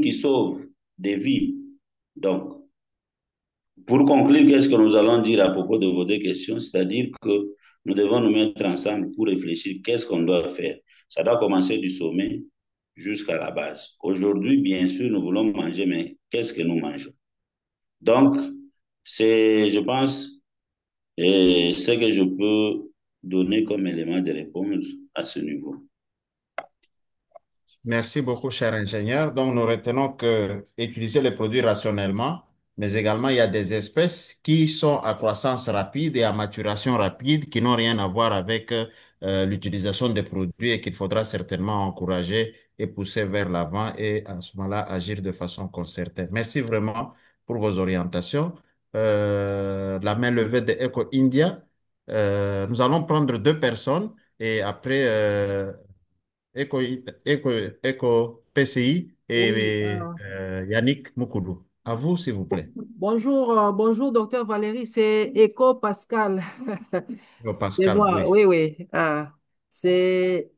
qui sauve des vies. Donc, pour conclure, qu'est-ce que nous allons dire à propos de vos deux questions? C'est-à-dire que nous devons nous mettre ensemble pour réfléchir qu'est-ce qu'on doit faire. Ça doit commencer du sommet jusqu'à la base. Aujourd'hui, bien sûr, nous voulons manger, mais qu'est-ce que nous mangeons? Donc, c'est, je pense, ce que je peux donner comme élément de réponse à ce niveau. Merci beaucoup, cher ingénieur. Donc, nous retenons que utiliser les produits rationnellement, mais également il y a des espèces qui sont à croissance rapide et à maturation rapide, qui n'ont rien à voir avec l'utilisation des produits et qu'il faudra certainement encourager et pousser vers l'avant et à ce moment-là agir de façon concertée. Merci vraiment pour vos orientations. La main levée de Eco India. Nous allons prendre deux personnes et après Eco, Eco PCI Oui, et Yannick Moukoudou. À vous, s'il vous plaît. bonjour, bonjour, docteur Valérie, c'est Eco Pascal. Oh, C'est Pascal, moi, oui. oui, oui. C'est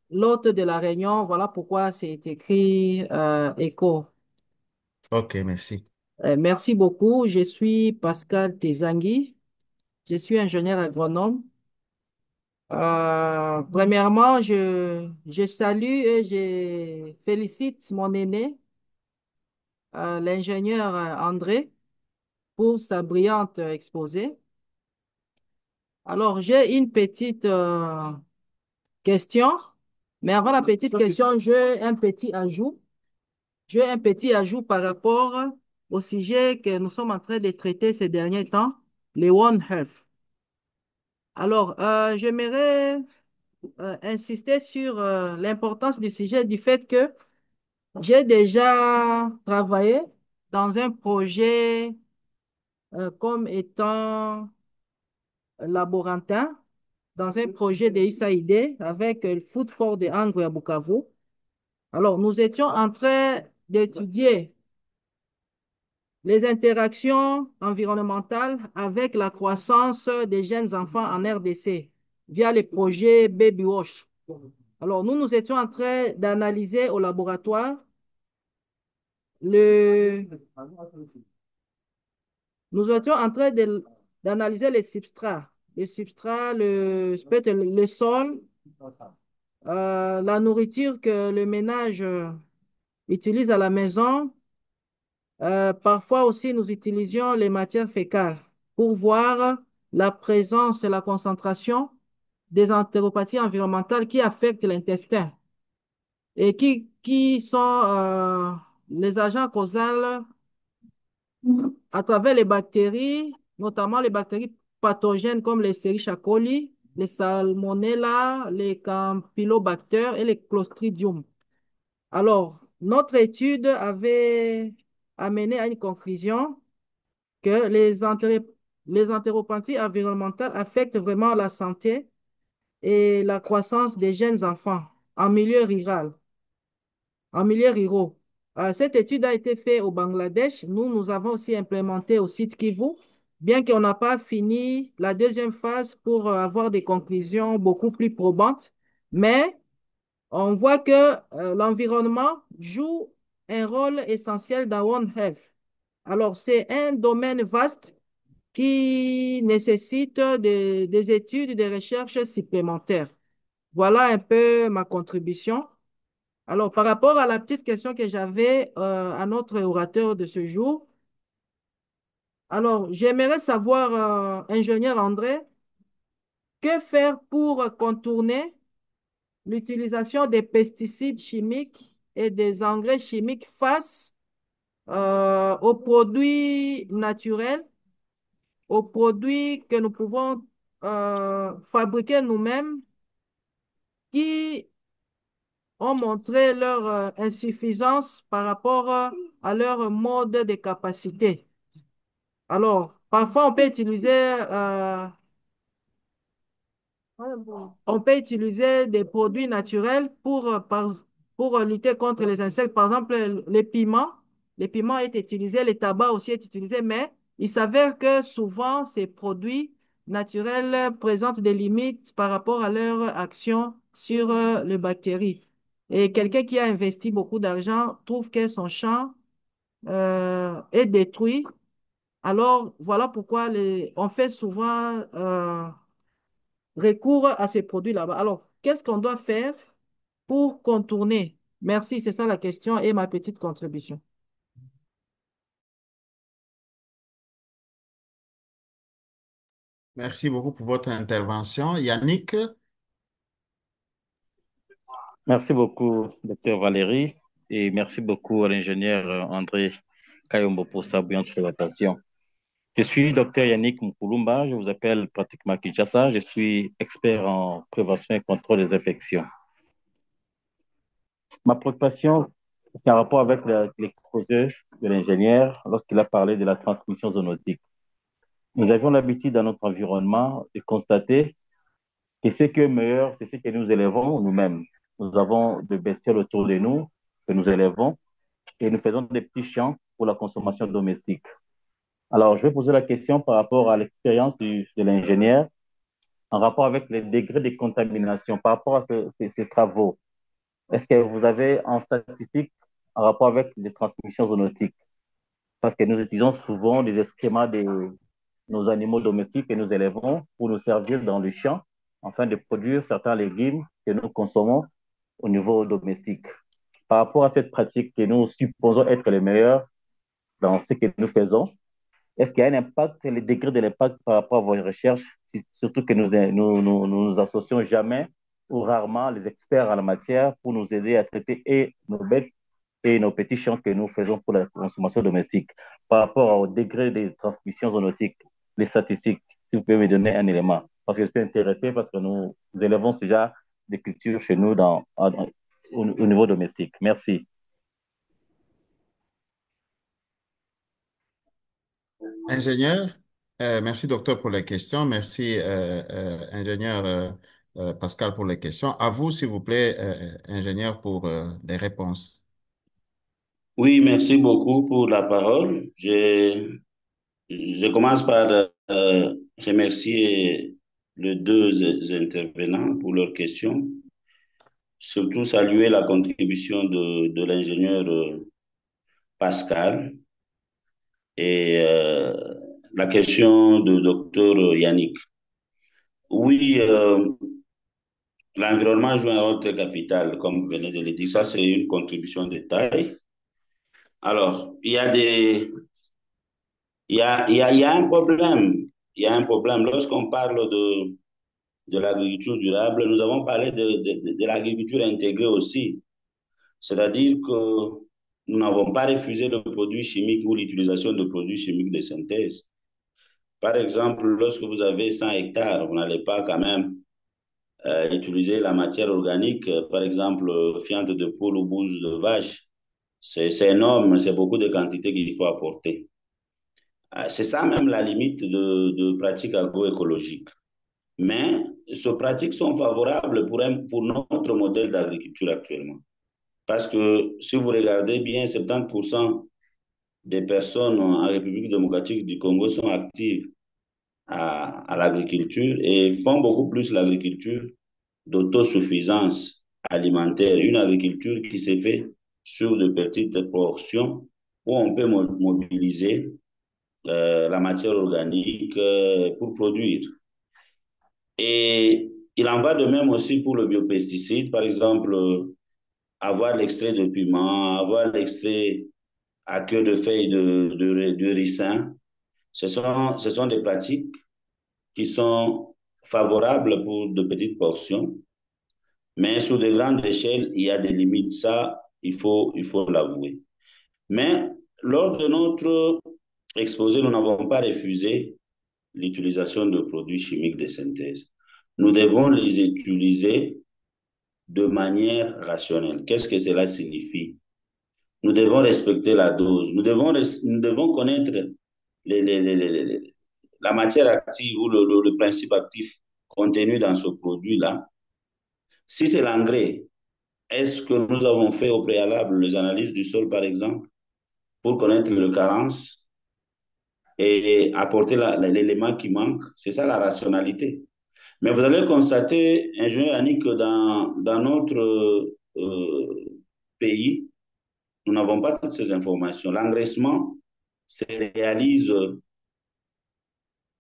l'hôte de la réunion, voilà pourquoi c'est écrit Eco. OK, merci. Merci beaucoup, je suis Pascal Tezangui, je suis ingénieur agronome. Premièrement, je salue et je félicite mon aîné, l'ingénieur André, pour sa brillante exposé. Alors, j'ai une petite question, mais avant la petite question, j'ai un petit ajout. J'ai un petit ajout par rapport au sujet que nous sommes en train de traiter ces derniers temps, les One Health. Alors, j'aimerais insister sur l'importance du sujet du fait que j'ai déjà travaillé dans un projet comme étant laborantin dans un projet de USAID avec le Food for the Hungry à Bukavu. Alors, nous étions en train d'étudier les interactions environnementales avec la croissance des jeunes enfants en RDC via le projet Baby Wash. Alors, nous étions en train d'analyser au laboratoire le... Nous étions en train d'analyser les substrats. Les substrats, peut-être le sol, la nourriture que le ménage utilise à la maison. Parfois aussi, nous utilisions les matières fécales pour voir la présence et la concentration des entéropathies environnementales qui affectent l'intestin et qui sont les agents causals à travers les bactéries, notamment les bactéries pathogènes comme les Escherichia coli, les Salmonella, les Campylobacter et les Clostridium. Alors, notre étude avait amené à une conclusion que les entéropathies environnementales affectent vraiment la santé et la croissance des jeunes enfants en milieu rural, en milieu rural. Cette étude a été faite au Bangladesh. Nous avons aussi implémenté au site Kivu, bien qu'on n'a pas fini la deuxième phase pour avoir des conclusions beaucoup plus probantes. Mais on voit que l'environnement joue un rôle essentiel dans One Health. Alors, c'est un domaine vaste qui nécessite des études, des recherches supplémentaires. Voilà un peu ma contribution. Alors, par rapport à la petite question que j'avais à notre orateur de ce jour, alors, j'aimerais savoir, ingénieur André, que faire pour contourner l'utilisation des pesticides chimiques et des engrais chimiques face aux produits naturels, aux produits que nous pouvons fabriquer nous-mêmes qui ont montré leur insuffisance par rapport à leur mode de capacité. Alors, parfois, on peut utiliser des produits naturels pour lutter contre les insectes. Par exemple, les piments est utilisé, le tabac aussi est utilisé, mais il s'avère que souvent ces produits naturels présentent des limites par rapport à leur action sur les bactéries. Et quelqu'un qui a investi beaucoup d'argent trouve que son champ est détruit. Alors, voilà pourquoi on fait souvent recours à ces produits là-bas. Alors, qu'est-ce qu'on doit faire pour contourner? Merci, c'est ça la question et ma petite contribution. Merci beaucoup pour votre intervention. Yannick, Merci beaucoup, docteur Valérie, et merci beaucoup à l'ingénieur André Kayombo pour sa brillante présentation. Je suis docteur Yannick Moukoulumba, je vous appelle pratiquement Kinshasa, je suis expert en prévention et contrôle des infections. Ma préoccupation est en rapport avec l'exposé de l'ingénieur lorsqu'il a parlé de la transmission zoonotique. Nous avions l'habitude dans notre environnement de constater que ce qui est meilleur, c'est ce que nous élevons nous-mêmes. Nous avons de bestioles autour de nous que nous élevons et nous faisons des petits champs pour la consommation domestique. Alors, je vais poser la question par rapport à l'expérience de l'ingénieur en rapport avec les degrés de contamination, par rapport à ces travaux. Est-ce que vous avez en statistique en rapport avec les transmissions zoonotiques? Parce que nous utilisons souvent les excréments de nos animaux domestiques que nous élevons pour nous servir dans le champ afin de produire certains légumes que nous consommons au niveau domestique. Par rapport à cette pratique que nous supposons être les meilleurs dans ce que nous faisons, est-ce qu'il y a un impact, le degré de l'impact par rapport à vos recherches, surtout que nous associons jamais ou rarement les experts en la matière pour nous aider à traiter et nos bêtes et nos petits champs que nous faisons pour la consommation domestique. Par rapport au degré de transmission zoonotique, les statistiques, si vous pouvez me donner un élément. Parce que je suis intéressé parce que nous élevons déjà des cultures chez nous au niveau domestique. Merci. ingénieur, merci docteur pour les questions. Merci ingénieur Pascal pour les questions. À vous, s'il vous plaît, ingénieur, pour les réponses. Oui, merci beaucoup pour la parole. Je commence par remercier les deux intervenants pour leurs questions. Surtout saluer la contribution de l'ingénieur Pascal et la question du docteur Yannick. Oui, l'environnement joue un rôle très capital, comme vous venez de le dire. Ça, c'est une contribution de taille. Alors, il y a un problème. Il y a un problème. Lorsqu'on parle de l'agriculture durable, nous avons parlé de l'agriculture intégrée aussi. C'est-à-dire que nous n'avons pas refusé le produit chimique ou l'utilisation de produits chimiques de synthèse. Par exemple, lorsque vous avez 100 hectares, vous n'allez pas quand même utiliser la matière organique, par exemple, fiente de poule ou bouse de vache. C'est énorme, c'est beaucoup de quantités qu'il faut apporter. C'est ça même la limite de pratiques agroécologiques. Mais ces pratiques sont favorables pour notre modèle d'agriculture actuellement. Parce que si vous regardez bien, 70% des personnes en République démocratique du Congo sont actives à l'agriculture et font beaucoup plus l'agriculture d'autosuffisance alimentaire, une agriculture qui s'est faite sur de petites portions où on peut mobiliser la matière organique pour produire. Et il en va de même aussi pour le biopesticide, par exemple, avoir l'extrait de piment, avoir l'extrait à queue de feuille de ricin. Ce sont des pratiques qui sont favorables pour de petites portions, mais sur de grandes échelles, il y a des limites. Ça, il faut l'avouer. Mais lors de notre exposé, nous n'avons pas refusé l'utilisation de produits chimiques de synthèse. Nous devons les utiliser de manière rationnelle. Qu'est-ce que cela signifie? Nous devons respecter la dose. Nous devons connaître la matière active ou le principe actif contenu dans ce produit-là. Si c'est l'engrais, est-ce que nous avons fait au préalable les analyses du sol, par exemple, pour connaître le carence et apporter l'élément qui manque? C'est ça la rationalité. Mais vous allez constater, ingénieur Yannick, que dans notre pays, nous n'avons pas toutes ces informations. L'engraissement se réalise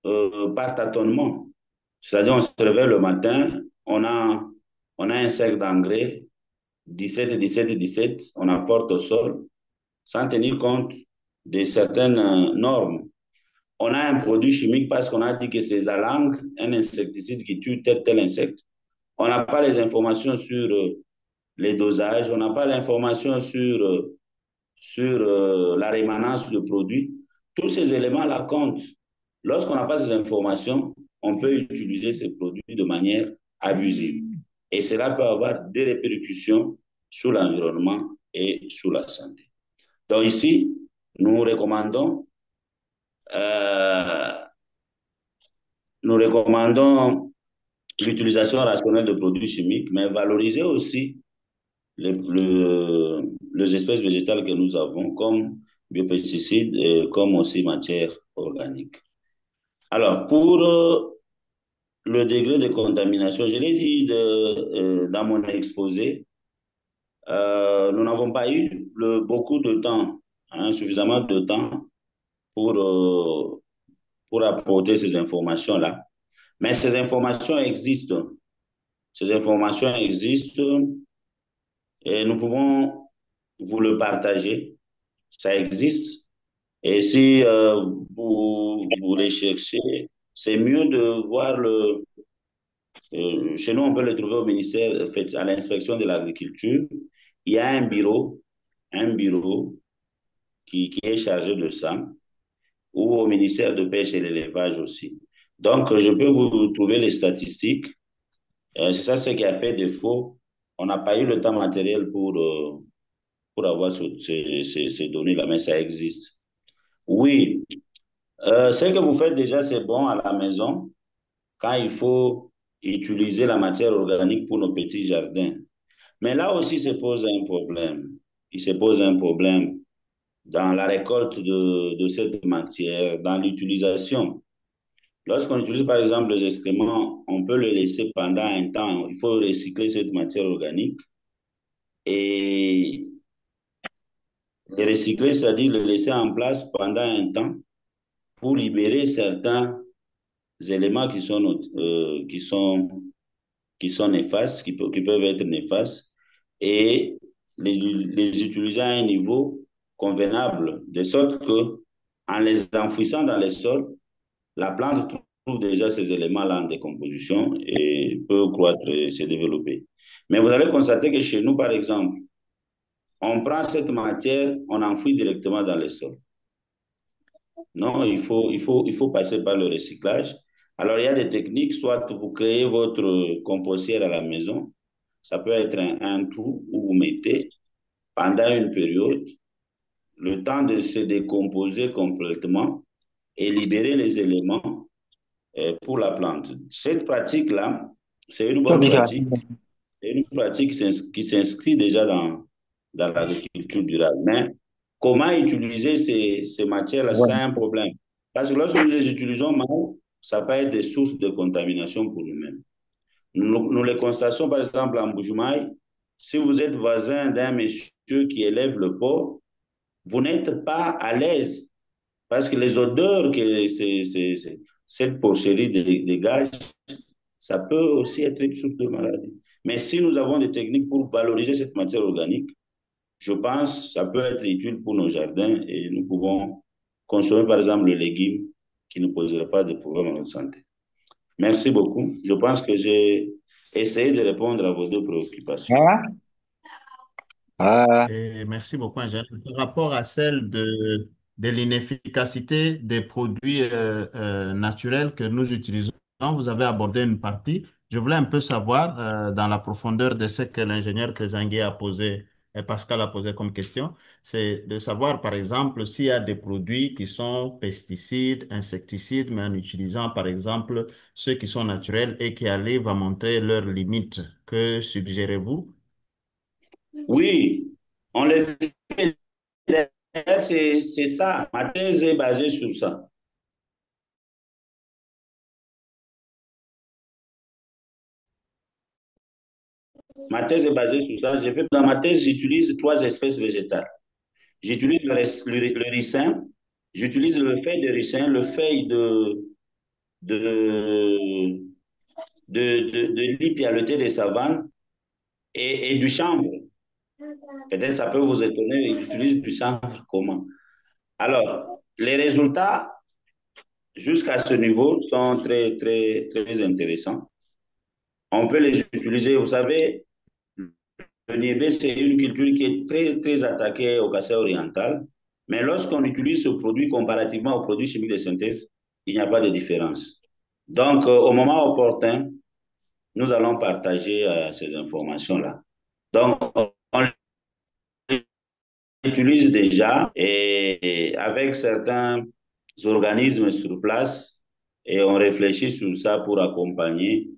par tâtonnement. C'est-à-dire, on se réveille le matin, on a un sac d'engrais, 17, 17, 17, on apporte au sol, sans tenir compte de certaines normes. On a un produit chimique parce qu'on a dit que c'est Zalang, un insecticide qui tue tel insecte. On n'a pas les informations sur les dosages, on n'a pas l'information sur la rémanence du produit. Tous ces éléments-là comptent. Lorsqu'on n'a pas ces informations, on peut utiliser ces produits de manière abusive. Et cela peut avoir des répercussions sur l'environnement et sur la santé. Donc ici, nous recommandons, euh, nous recommandons l'utilisation rationnelle de produits chimiques, mais valoriser aussi les espèces végétales que nous avons, comme biopesticides et comme aussi matière organique. Alors, pour le degré de contamination, je l'ai dit dans mon exposé, nous n'avons pas eu beaucoup de temps, hein, suffisamment de temps pour, euh, pour apporter ces informations-là. Mais ces informations existent. Ces informations existent et nous pouvons vous le partager. Ça existe. Et si vous les cherchez, c'est mieux de voir chez nous, on peut le trouver au ministère, fait, à l'inspection de l'agriculture. Il y a un bureau qui est chargé de ça, ou au ministère de pêche et l'élevage aussi. Donc, je peux vous trouver les statistiques. C'est ça ce qui a fait défaut. On n'a pas eu le temps matériel pour avoir ces données-là, mais ça existe. Oui, ce que vous faites déjà, c'est bon à la maison quand il faut utiliser la matière organique pour nos petits jardins. Mais là aussi se pose un problème. Il se pose un problème dans la récolte de cette matière, dans l'utilisation. Lorsqu'on utilise par exemple les excréments, on peut le laisser pendant un temps. Il faut recycler cette matière organique et le recycler, c'est-à-dire le laisser en place pendant un temps pour libérer certains éléments qui sont néfastes, qui peuvent être néfastes, et les utiliser à un niveau convenable, de sorte que, en les enfouissant dans les sols, la plante trouve déjà ces éléments-là en décomposition et peut croître et se développer. Mais vous allez constater que chez nous, par exemple, on prend cette matière, on enfouit directement dans les sols. Non, il faut passer par le recyclage. Alors, il y a des techniques, soit vous créez votre compostière à la maison, ça peut être un trou où vous mettez pendant une période le temps de se décomposer complètement et libérer les éléments pour la plante. Cette pratique-là, c'est une bonne pratique. C'est une pratique qui s'inscrit déjà dans l'agriculture durable. Mais comment utiliser ces matières-là, c'est un problème. Parce que lorsque nous les utilisons mal, ça peut être des sources de contamination pour nous-mêmes. Nous les constatons, par exemple, en Bujumaï. Si vous êtes voisin d'un monsieur qui élève le porc, vous n'êtes pas à l'aise parce que les odeurs que cette porcherie dégage, ça peut aussi être une source de maladie. Mais si nous avons des techniques pour valoriser cette matière organique, je pense que ça peut être utile pour nos jardins et nous pouvons consommer par exemple le légume qui ne posera pas de problème à notre santé. Merci beaucoup. Je pense que j'ai essayé de répondre à vos deux préoccupations. Et merci beaucoup, ingénieur. Par rapport à celle de l'inefficacité des produits naturels que nous utilisons, vous avez abordé une partie. Je voulais un peu savoir, dans la profondeur de ce que l'ingénieur Kézangué a posé, et Pascal a posé comme question, c'est de savoir, par exemple, s'il y a des produits qui sont pesticides, insecticides, mais en utilisant, par exemple, ceux qui sont naturels et qui arrivent à montrer leurs limites. Que suggérez-vous? Oui, on les fait. C'est ça. Ma thèse est basée sur ça. Ma thèse est basée sur ça. Dans ma thèse, j'utilise trois espèces végétales. J'utilise le ricin, j'utilise le feuille de ricin, le feuille de, de lip à le thé de savane et du chanvre. Peut-être ça peut vous étonner, j'utilise du chanvre comment? Alors, les résultats jusqu'à ce niveau sont très, très, très intéressants. On peut les utiliser, vous savez, le niébé, c'est une culture qui est très, très attaquée au Kassai oriental. Mais lorsqu'on utilise ce produit comparativement aux produits chimiques de synthèse, il n'y a pas de différence. Donc, au moment opportun, nous allons partager ces informations-là. Donc, on l'utilise déjà et avec certains organismes sur place et on réfléchit sur ça pour accompagner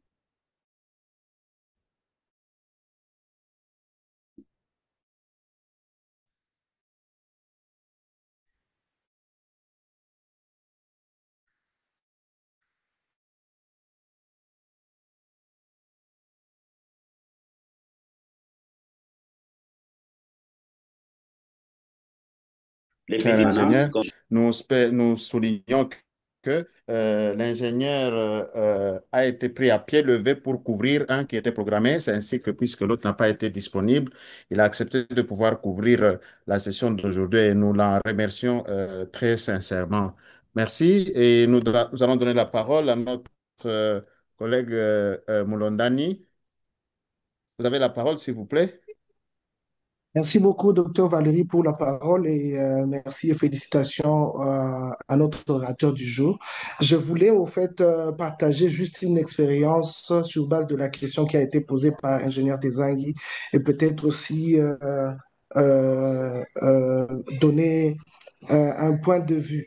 les Cher petites ingénieur, annonces. nous soulignons que l'ingénieur a été pris à pied levé pour couvrir un qui était programmé. C'est ainsi que, puisque l'autre n'a pas été disponible, il a accepté de pouvoir couvrir la session d'aujourd'hui et nous l'en remercions très sincèrement. Merci et nous allons donner la parole à notre collègue Moulondani. Vous avez la parole, s'il vous plaît. Merci beaucoup, docteur Valérie, pour la parole et merci et félicitations à notre orateur du jour. Je voulais au fait partager juste une expérience sur base de la question qui a été posée par ingénieur Tezangui et peut-être aussi donner un point de vue.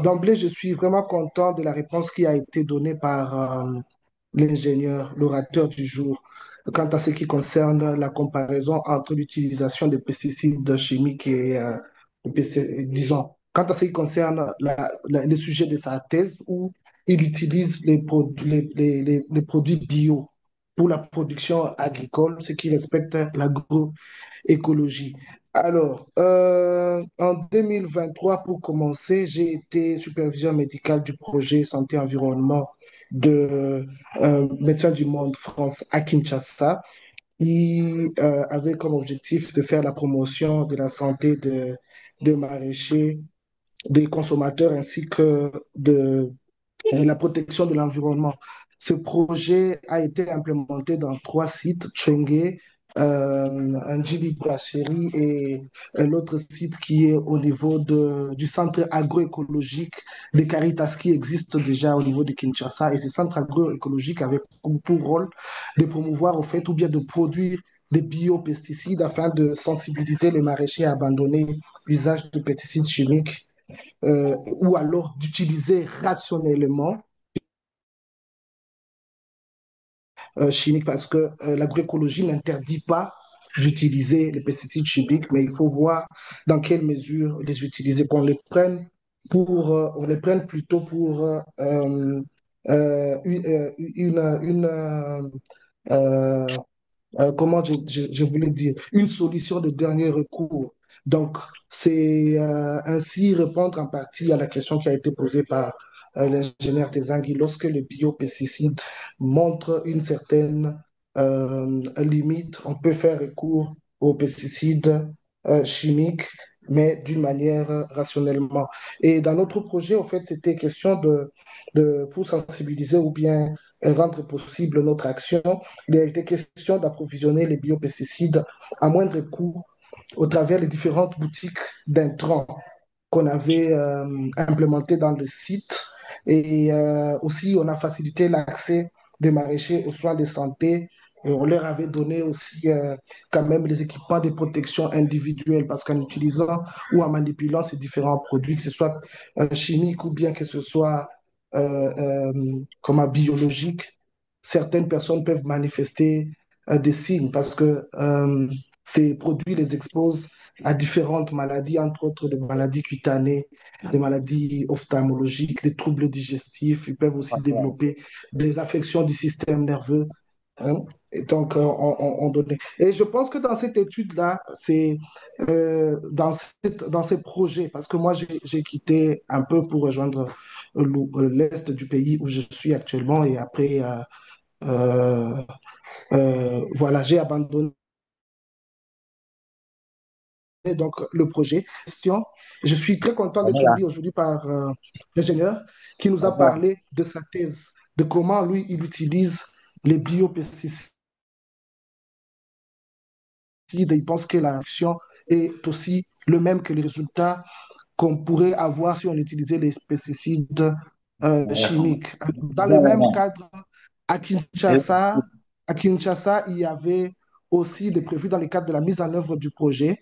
D'emblée, je suis vraiment content de la réponse qui a été donnée par l'ingénieur, l'orateur du jour, quant à ce qui concerne la comparaison entre l'utilisation des pesticides chimiques et, disons, quant à ce qui concerne le sujet de sa thèse où il utilise les produits bio pour la production agricole, ce qui respecte l'agroécologie. Alors, en 2023, pour commencer, j'ai été superviseur médical du projet Santé-Environnement de Médecins du Monde France à Kinshasa, qui avait comme objectif de faire la promotion de la santé de maraîchers, des consommateurs ainsi que de la protection de l'environnement. Ce projet a été implémenté dans trois sites, Tchwengue, Ndjili Brasserie et l'autre site qui est au niveau du centre agroécologique de Caritas qui existe déjà au niveau de Kinshasa. Et ce centre agroécologique avait pour rôle de promouvoir au fait ou bien de produire des biopesticides afin de sensibiliser les maraîchers à abandonner l'usage de pesticides chimiques ou alors d'utiliser rationnellement chimiques parce que l'agroécologie n'interdit pas d'utiliser les pesticides chimiques, mais il faut voir dans quelle mesure les utiliser, on les prenne plutôt pour euh, comment je voulais dire, une solution de dernier recours. Donc, c'est ainsi répondre en partie à la question qui a été posée par l'ingénieur Tezangui. Lorsque les biopesticides montrent une certaine limite, on peut faire recours aux pesticides chimiques, mais d'une manière rationnellement. Et dans notre projet, en fait, c'était question pour sensibiliser ou bien rendre possible notre action, il a été question d'approvisionner les biopesticides à moindre coût au travers des différentes boutiques d'intrants qu'on avait implémentées dans le site. Et aussi, on a facilité l'accès des maraîchers aux soins de santé. Et on leur avait donné aussi quand même les équipements de protection individuelle parce qu'en utilisant ou en manipulant ces différents produits, que ce soit chimiques ou bien que ce soit comme biologique, certaines personnes peuvent manifester des signes parce que ces produits les exposent à différentes maladies, entre autres des maladies cutanées, des maladies ophtalmologiques, des troubles digestifs. Ils peuvent aussi développer des affections du système nerveux. Hein. Et donc, on donnait. Et je pense que dans cette étude-là, c'est dans ces projets, parce que moi, j'ai quitté un peu pour rejoindre l'est du pays où je suis actuellement, et après, euh, voilà, j'ai abandonné donc le projet. Je suis très content On est d'être là. nourri aujourd'hui par l'ingénieur qui nous Au a revoir. parlé de sa thèse, de comment lui, il utilise les biopesticides. Il pense que l'action est aussi le même que les résultats qu'on pourrait avoir si on utilisait les pesticides chimiques. Dans le Bien, même bien. cadre, à Kinshasa, à Kinshasa, il y avait aussi des prévus dans le cadre de la mise en œuvre du projet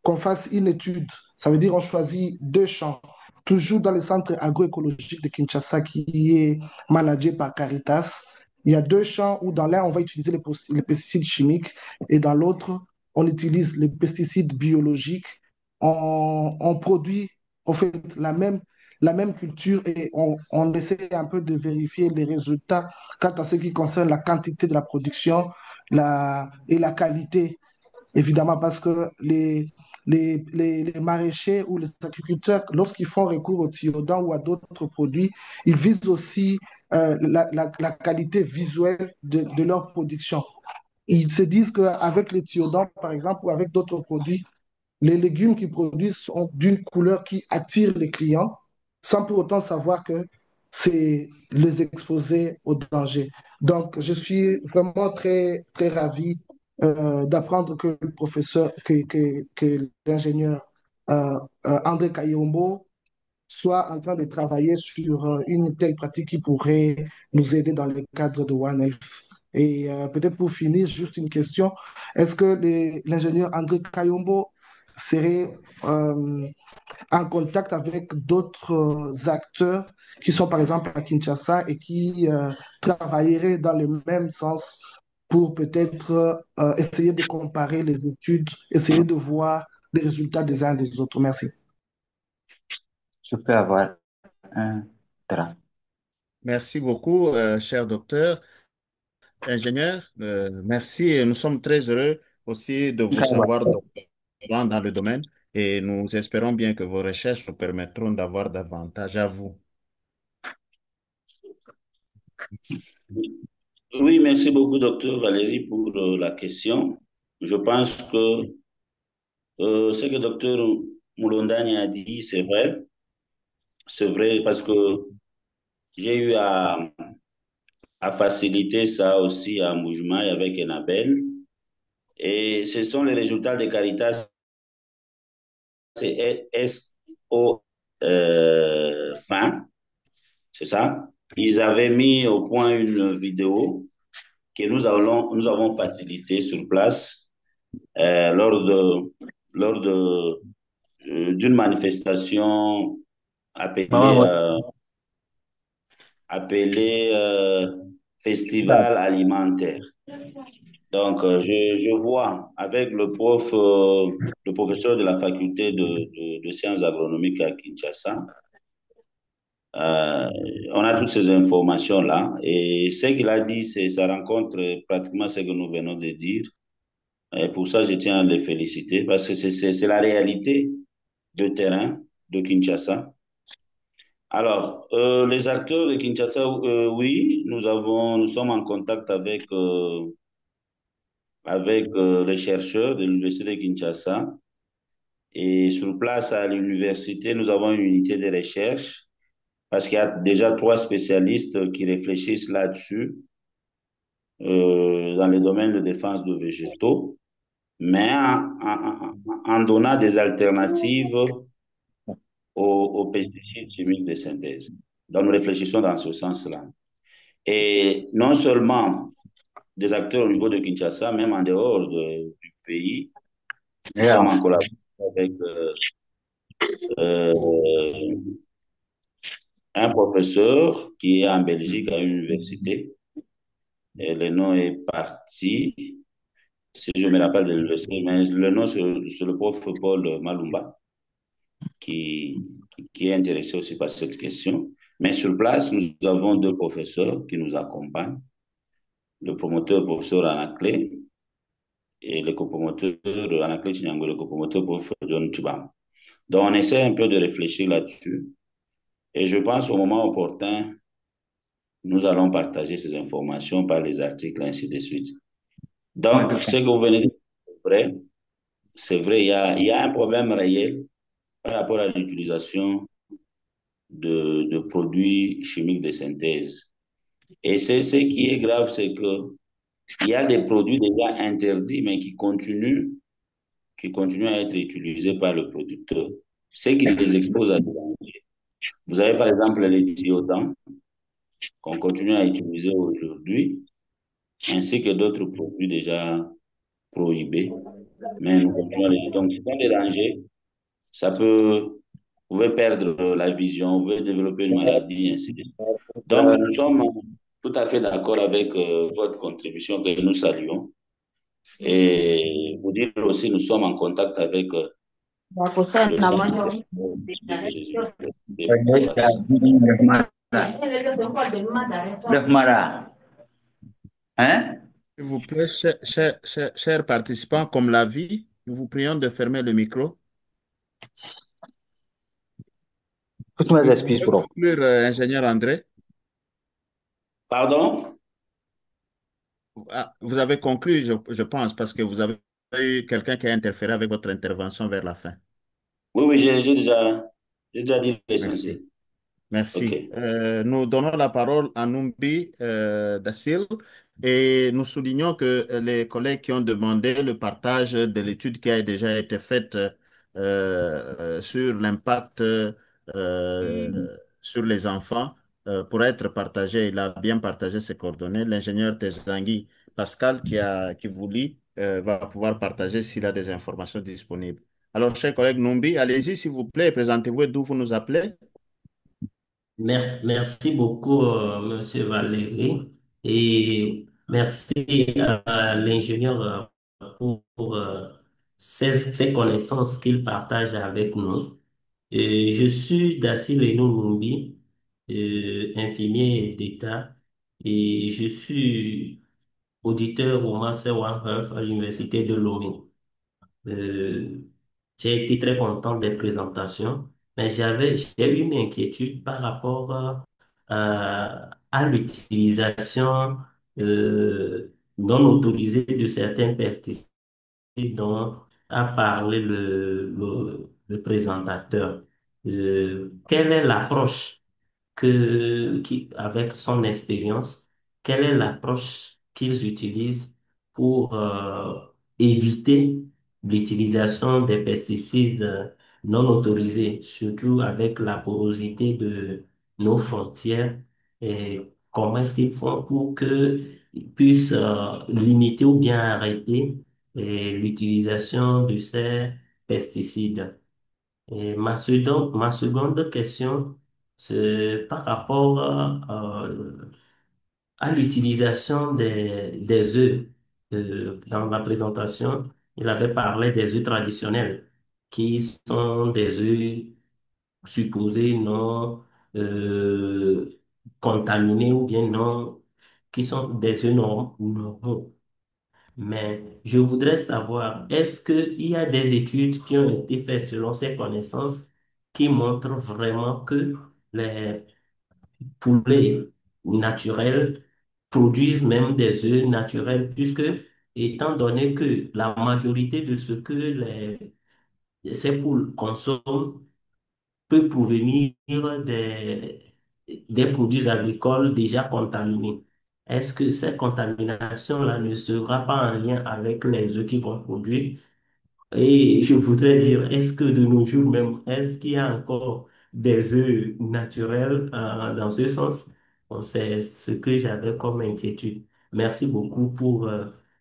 qu'on fasse une étude. Ça veut dire on choisit deux champs, toujours dans le centre agroécologique de Kinshasa qui est managé par Caritas. Il y a deux champs où dans l'un, on va utiliser les pesticides chimiques et dans l'autre, on utilise les pesticides biologiques. On produit, on fait la même culture et on essaie un peu de vérifier les résultats quant à ce qui concerne la quantité de la production et la qualité évidemment, parce que les maraîchers ou les agriculteurs, lorsqu'ils font recours au tiodan ou à d'autres produits, ils visent aussi la qualité visuelle de leur production. Ils se disent qu'avec les tiodan, par exemple, ou avec d'autres produits, les légumes qu'ils produisent sont d'une couleur qui attire les clients, sans pour autant savoir que c'est les exposer au danger. Donc, je suis vraiment très, très ravi d'apprendre que le professeur, que l'ingénieur André Kayombo soit en train de travailler sur une telle pratique qui pourrait nous aider dans le cadre de One Health. Et peut-être pour finir, juste une question. Est-ce que l'ingénieur André Kayombo serait en contact avec d'autres acteurs qui sont par exemple à Kinshasa et qui travailleraient dans le même sens pour peut-être essayer de comparer les études, essayer de voir les résultats des uns des autres? Merci. Je peux avoir un drap. Merci beaucoup, cher docteur, ingénieur. Merci et nous sommes très heureux aussi de vous savoir doctorant dans le domaine et nous espérons bien que vos recherches nous permettront d'avoir davantage à vous. Oui, merci beaucoup, docteur Valérie, pour la question. Je pense que ce que docteur Moulondani a dit, c'est vrai. C'est vrai parce que j'ai eu à faciliter ça aussi à Moujma et avec Enabel. Et ce sont les résultats de Caritas, c'est SO fin, c'est ça? Ils avaient mis au point une vidéo que nous avons facilité sur place lors d'une manifestation appelée, Maman, appelée Festival alimentaire. Donc, je vois avec le professeur de la faculté de sciences agronomiques à Kinshasa, euh, on a toutes ces informations-là. Et ce qu'il a dit, ça rencontre pratiquement ce que nous venons de dire. Et pour ça, je tiens à les féliciter parce que c'est la réalité de terrain de Kinshasa. Alors, les acteurs de Kinshasa, oui, nous sommes en contact avec les chercheurs de l'Université de Kinshasa. Et sur place à l'université, nous avons une unité de recherche parce qu'il y a déjà trois spécialistes qui réfléchissent là-dessus dans le domaine de défense de végétaux, mais en donnant des alternatives aux pesticides chimiques de synthèse. Donc, nous réfléchissons dans ce sens-là. Et non seulement des acteurs au niveau de Kinshasa, même en dehors du pays, nous sommes en collaboration avec euh, un professeur qui est en Belgique à une université. Et le nom est parti. si je me rappelle de le mais le nom, c'est le prof Paul Malumba, qui, qui est intéressé aussi par cette question. Mais sur place, nous avons deux professeurs qui nous accompagnent, le promoteur professeur Anaclé et le copromoteur Anaclé Chinyango, le copromoteur professeur John Chibam. Donc, on essaie un peu de réfléchir là-dessus. Et je pense au moment opportun, nous allons partager ces informations par les articles, ainsi de suite. Ouais, Donc, ce que vous venez de dire, c'est vrai, il y a un problème réel par rapport à l'utilisation de produits chimiques de synthèse. Et c'est ce qui est grave, c'est que il y a des produits déjà interdits, mais qui continuent à être utilisés par le producteur. Ce qui les expose à des dangers. Vous avez par exemple les tiodan qu'on continue à utiliser aujourd'hui, ainsi que d'autres produits déjà prohibés, mais nous continuons à les utiliser. Donc, c'est un des dangers. Ça peut, vous pouvez perdre la vision, vous pouvez développer une maladie, ainsi de suite. Donc, nous sommes tout à fait d'accord avec votre contribution que nous saluons. Et vous dire aussi, nous sommes en contact avec le centre des populations. Hein? S'il vous plaît, chers participants, comme la vie, nous vous prions de fermer le micro. Toutes mes Vous excuses, pouvez prof. conclure, ingénieur André. Pardon? Ah, vous avez conclu, je pense, parce que vous avez eu quelqu'un qui a interféré avec votre intervention vers la fin. Oui, oui, j'ai déjà dit l'essentiel. Merci. OK. Merci. Nous donnons la parole à Numbi Dassil et nous soulignons que les collègues qui ont demandé le partage de l'étude qui a déjà été faite sur l'impact sur les enfants pour être partagé, il a bien partagé ses coordonnées. L'ingénieur Tezangui Pascal qui vous lit va pouvoir partager s'il a des informations disponibles. Alors, chers collègues Numbi, allez-y s'il vous plaît, présentez-vous et d'où vous nous appelez. Merci beaucoup, Monsieur Valéry, et merci à l'ingénieur pour ces connaissances qu'il partage avec nous. Et je suis Dassi Leno Numbi, infirmier d'État, et je suis auditeur au Master One Health à l'Université de Lomé. Euh, j'ai été très content des présentations, mais j'ai eu une inquiétude par rapport à l'utilisation non autorisée de certains pesticides dont a parlé le présentateur. Quelle est l'approche avec son expérience, quelle est l'approche qu'ils utilisent pour éviter l'utilisation des pesticides non autorisés, surtout avec la porosité de nos frontières, et comment est-ce qu'ils font pour qu'ils puissent limiter ou bien arrêter l'utilisation de ces pesticides. Et ma seconde question, c'est par rapport à l'utilisation des œufs. Dans la présentation, il avait parlé des œufs traditionnels, qui sont des œufs supposés non euh, contaminés ou bien non, qui sont des œufs normaux. Mais je voudrais savoir, est-ce qu'il y a des études qui ont été faites selon ces connaissances qui montrent vraiment que les poulets naturels produisent même des œufs naturels, puisque étant donné que la majorité de ce que ces poules consomment peut provenir des produits agricoles déjà contaminés. Est-ce que cette contamination-là ne sera pas en lien avec les œufs qu'ils vont produire? Et je voudrais dire, est-ce que de nos jours même, est-ce qu'il y a encore des œufs naturels dans ce sens? Bon, c'est ce que j'avais comme inquiétude. Merci beaucoup pour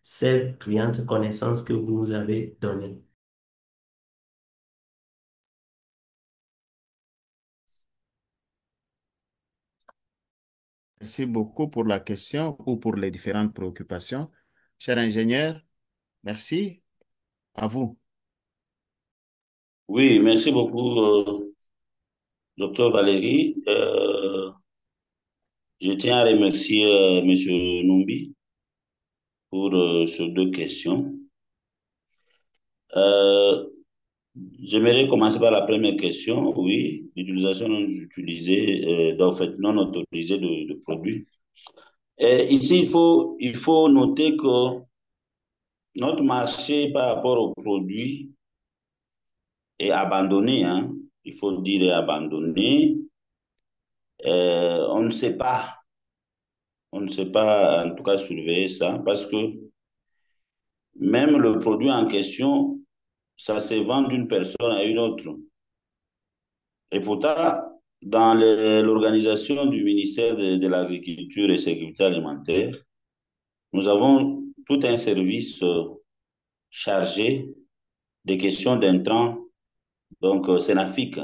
cette brillante connaissance que vous nous avez donnée. Merci beaucoup pour la question ou pour les différentes préoccupations. Cher ingénieur, Merci. À vous. Oui, merci beaucoup, docteur Valérie. Je tiens à remercier Monsieur Numbi pour ces deux questions. Euh, J'aimerais commencer par la première question. Oui, l'utilisation non utilisée, en fait, non autorisée de produits. Et ici, il faut noter que notre marché par rapport aux produits est abandonné, hein. Il faut dire est abandonné. On ne sait pas, on ne sait pas en tout cas surveiller ça parce que même le produit en question, ça se vend d'une personne à une autre. Et pourtant, dans l'organisation du ministère de l'Agriculture et Sécurité alimentaire, nous avons tout un service chargé des questions d'intrants, donc Sénafic,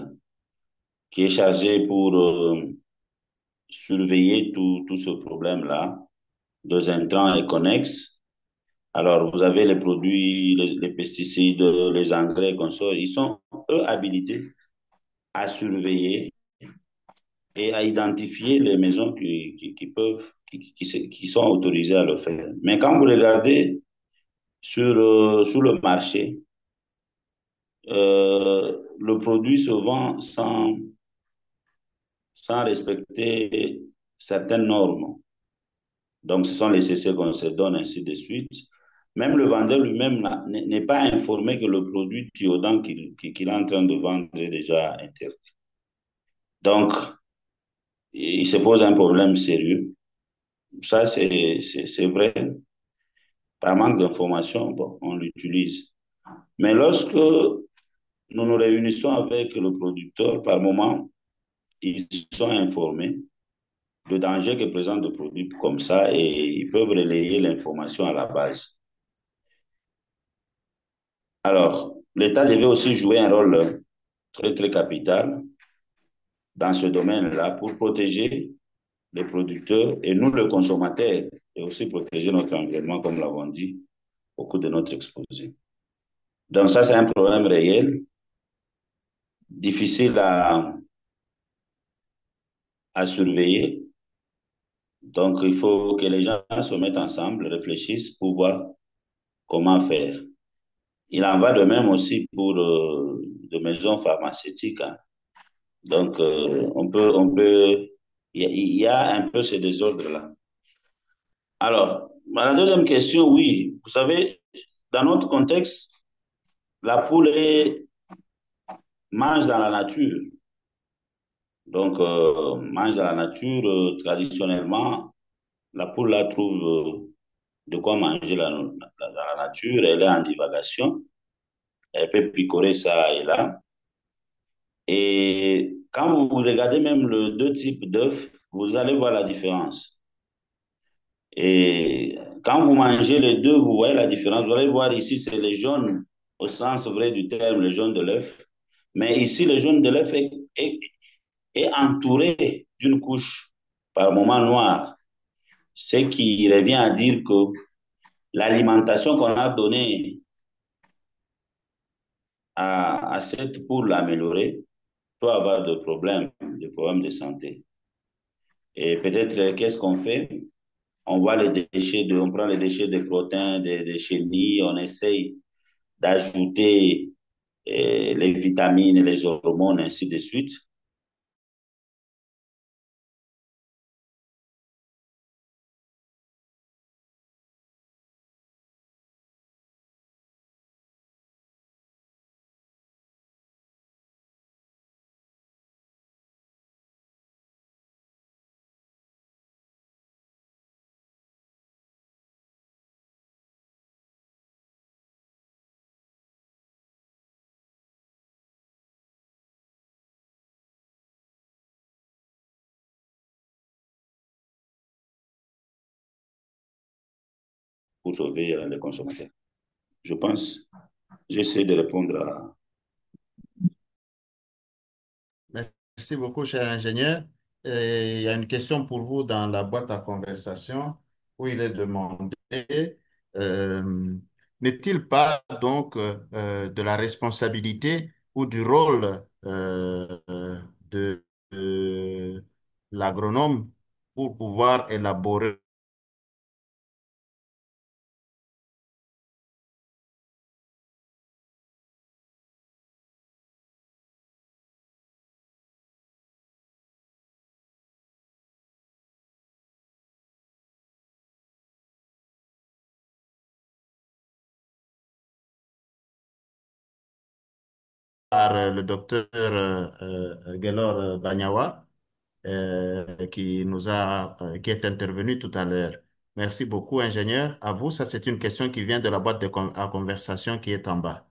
qui est chargé pour surveiller tout ce problème-là, des intrants et connexes. Alors, vous avez les produits, les pesticides, les engrais, consorts, ils sont, eux, habilités à surveiller et à identifier les maisons qui peuvent, qui sont autorisées à le faire. Mais quand vous regardez sur le marché, le produit se vend sans respecter certaines normes. Donc, ce sont les CC qu'on se donne, ainsi de suite. Même le vendeur lui-même n'est pas informé que le produit Thiodan qu'il est en train de vendre est déjà interdit. Donc, il se pose un problème sérieux. Ça, c'est vrai. Par manque d'information, bon, on l'utilise. Mais lorsque nous nous réunissons avec le producteur, par moment, ils sont informés de danger que présentent des produits comme ça et ils peuvent relayer l'information à la base. Alors, l'État devait aussi jouer un rôle très, très capital dans ce domaine-là pour protéger les producteurs et nous, les consommateurs, et aussi protéger notre environnement, comme l'avons dit au cours de notre exposé. Donc ça, c'est un problème réel, difficile à surveiller. Donc, il faut que les gens se mettent ensemble, réfléchissent pour voir comment faire. Il en va de même aussi pour de maisons pharmaceutiques, hein. Donc, il y a un peu ce désordre-là. Alors, la deuxième question, oui, vous savez, dans notre contexte, la poule mange dans la nature. Donc, mange dans la nature, traditionnellement, la poule la trouve de quoi manger dans la nature, elle est en divagation, elle peut picorer ça et là. Et quand vous regardez même les deux types d'œufs, vous allez voir la différence. Et quand vous mangez les deux, vous voyez la différence. Vous allez voir ici, c'est le jaune au sens vrai du terme, le jaune de l'œuf. Mais ici, le jaune de l'œuf est entouré d'une couche par moment noire. Ce qui revient à dire que l'alimentation qu'on a donnée à cette pour l'améliorer peut avoir des problèmes de santé. Et peut-être, qu'est-ce qu'on fait? On voit les déchets on prend les déchets de protéines, des chenilles, on essaye d'ajouter les vitamines, les hormones, ainsi de suite. Pour sauver les consommateurs. Je pense, j'essaie de répondre à... Merci beaucoup, cher ingénieur. Et il y a une question pour vous dans la boîte à conversation où il est demandé euh, n'est-il pas donc de la responsabilité ou du rôle de l'agronome pour pouvoir élaborer par le docteur Gelor Banyawa, qui est intervenu tout à l'heure. Merci beaucoup, ingénieur. À vous, ça c'est une question qui vient de la boîte à conversation qui est en bas.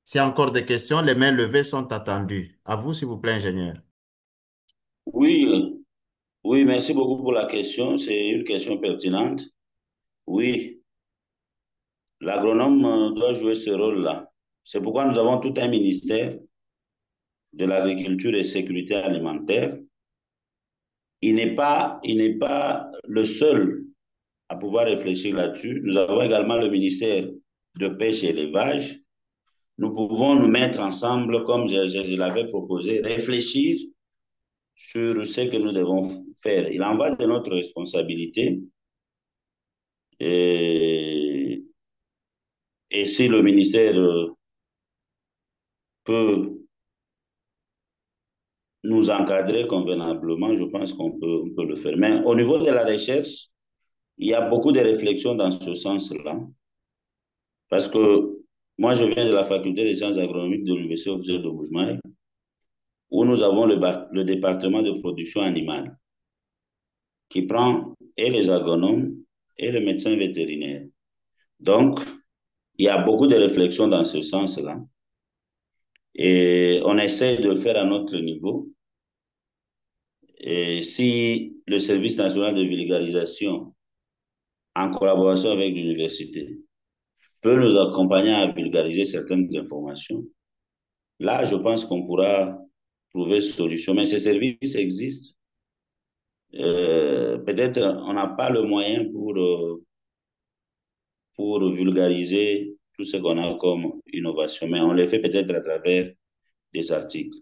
S'il y a encore des questions, les mains levées sont attendues. À vous, s'il vous plaît, ingénieur. Oui, oui, merci beaucoup pour la question. C'est une question pertinente. Oui, l'agronome doit jouer ce rôle-là. C'est pourquoi nous avons tout un ministère de l'agriculture et sécurité alimentaire. Il n'est pas le seul à pouvoir réfléchir là-dessus. Nous avons également le ministère de pêche et élevage. Nous pouvons nous mettre ensemble, comme je l'avais proposé, réfléchir sur ce que nous devons faire. Il en va de notre responsabilité. Et, et si le ministère peut nous encadrer convenablement, je pense on peut le faire. Mais au niveau de la recherche, il y a beaucoup de réflexions dans ce sens-là. Parce que moi, je viens de la faculté des sciences agronomiques de l'Université officielle de Bourg-Maï, où nous avons le département de production animale, qui prend et les agronomes et les médecins vétérinaires. Donc, il y a beaucoup de réflexions dans ce sens-là. Et on essaie de le faire à notre niveau. Et si le service national de vulgarisation, en collaboration avec l'université, peut nous accompagner à vulgariser certaines informations, là, je pense qu'on pourra trouver une solution. Mais ces services existent. Peut-être on n'a pas le moyen pour vulgariser tout ce qu'on a comme innovation, mais on le fait peut-être à travers des articles.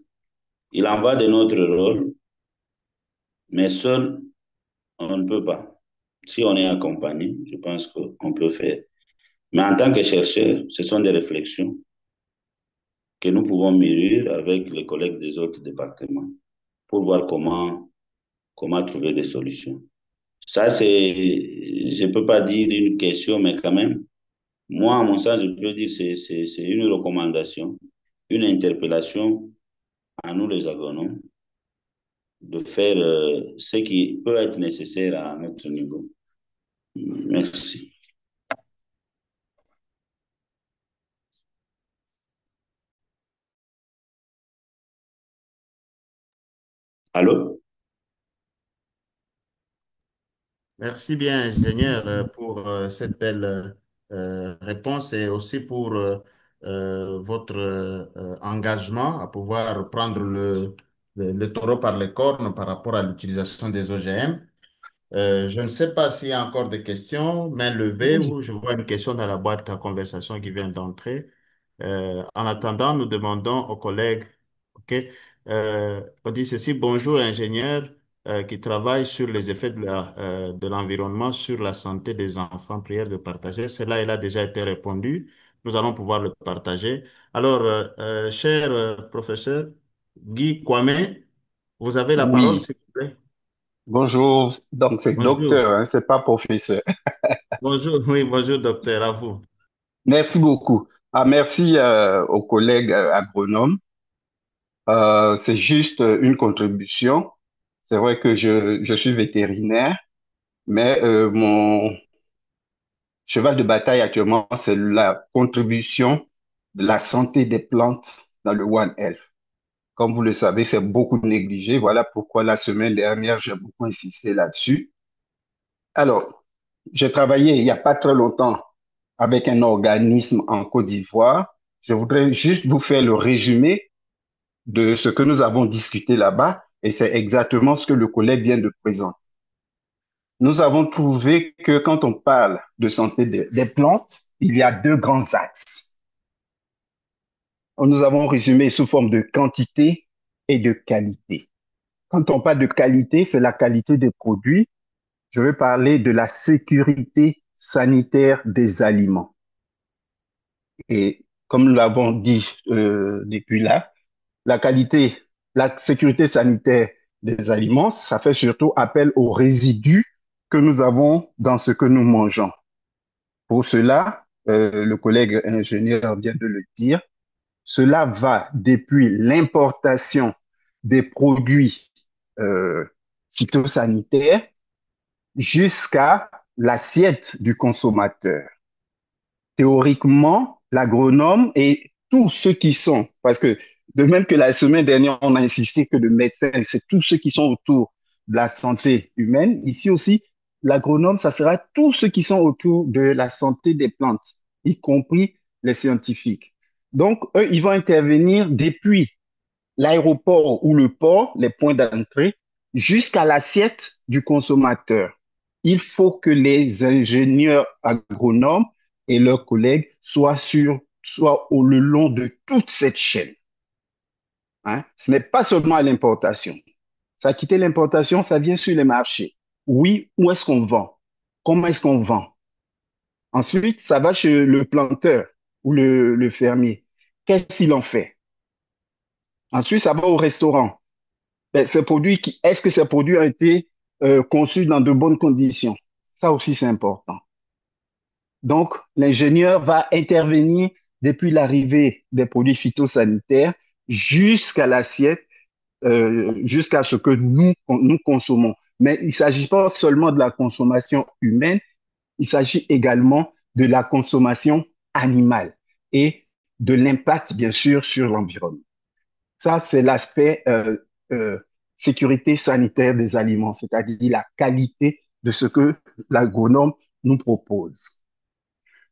Il en va de notre rôle, mais seul, on ne peut pas. Si on est accompagné, je pense qu'on peut faire. Mais en tant que chercheur, ce sont des réflexions que nous pouvons mûrir avec les collègues des autres départements pour voir comment trouver des solutions. Ça, je ne peux pas dire une question, mais quand même, moi, à mon sens, je peux dire que c'est une recommandation, une interpellation à nous les agronomes de faire ce qui peut être nécessaire à notre niveau. Merci. Allô? Merci bien, ingénieur, pour cette belle réponse et aussi pour votre engagement à pouvoir prendre le taureau par les cornes par rapport à l'utilisation des OGM. Je ne sais pas s'il y a encore des questions, main levée, Oui, ou je vois une question dans la boîte à conversation qui vient d'entrer. En attendant, nous demandons aux collègues, OK, on dit ceci, bonjour ingénieur qui travaille sur les effets de l'environnement sur la santé des enfants, prière de partager. Cela, il a déjà été répondu. Nous allons pouvoir le partager. Alors, cher professeur Guy Kwame, vous avez la parole, Oui, s'il vous plaît. bonjour. Donc, c'est Bonjour. docteur, hein, c'est pas professeur. Bonjour, oui, bonjour docteur, à vous. Merci beaucoup. Ah, merci aux collègues agronomes. C'est juste une contribution. C'est vrai que je suis vétérinaire, mais mon cheval de bataille actuellement, c'est la contribution de la santé des plantes dans le One Health. Comme vous le savez, c'est beaucoup négligé. Voilà pourquoi la semaine dernière, j'ai beaucoup insisté là-dessus. Alors, j'ai travaillé il n'y a pas très longtemps avec un organisme en Côte d'Ivoire. Je voudrais juste vous faire le résumé de ce que nous avons discuté là-bas et c'est exactement ce que le collègue vient de présenter. nous avons trouvé que quand on parle de santé des plantes, il y a deux grands axes. Nous avons résumé sous forme de quantité et de qualité. Quand on parle de qualité, c'est la qualité des produits. Je veux parler de la sécurité sanitaire des aliments. Et comme nous l'avons dit depuis là, la qualité, la sécurité sanitaire des aliments, ça fait surtout appel aux résidus que nous avons dans ce que nous mangeons. Pour cela, le collègue ingénieur vient de le dire, cela va depuis l'importation des produits euh, phytosanitaires jusqu'à l'assiette du consommateur. Théoriquement, l'agronome et tous ceux qui sont, parce que de même que la semaine dernière, on a insisté que le médecin, c'est tous ceux qui sont autour de la santé humaine. Ici aussi, l'agronome, ça sera tous ceux qui sont autour de la santé des plantes, y compris les scientifiques. Donc, eux, ils vont intervenir depuis l'aéroport ou le port, les points d'entrée, jusqu'à l'assiette du consommateur. Il faut que les ingénieurs agronomes et leurs collègues soient le long de toute cette chaîne. Hein? Ce n'est pas seulement à l'importation. Ça a quitté l'importation, ça vient sur les marchés. Oui, où est-ce qu'on vend? Comment est-ce qu'on vend? Ensuite, ça va chez le planteur ou le fermier. Qu'est-ce qu'il en fait? Ensuite, ça va au restaurant. Ben, est-ce que ces produits ont été conçus dans de bonnes conditions? Ça aussi, c'est important. Donc, l'ingénieur va intervenir depuis l'arrivée des produits phytosanitaires jusqu'à l'assiette, jusqu'à ce que nous consommons. Mais il ne s'agit pas seulement de la consommation humaine, il s'agit également de la consommation animale et de l'impact, bien sûr, sur l'environnement. Ça, c'est l'aspect euh, sécurité sanitaire des aliments, c'est-à-dire la qualité de ce que l'agronome nous propose.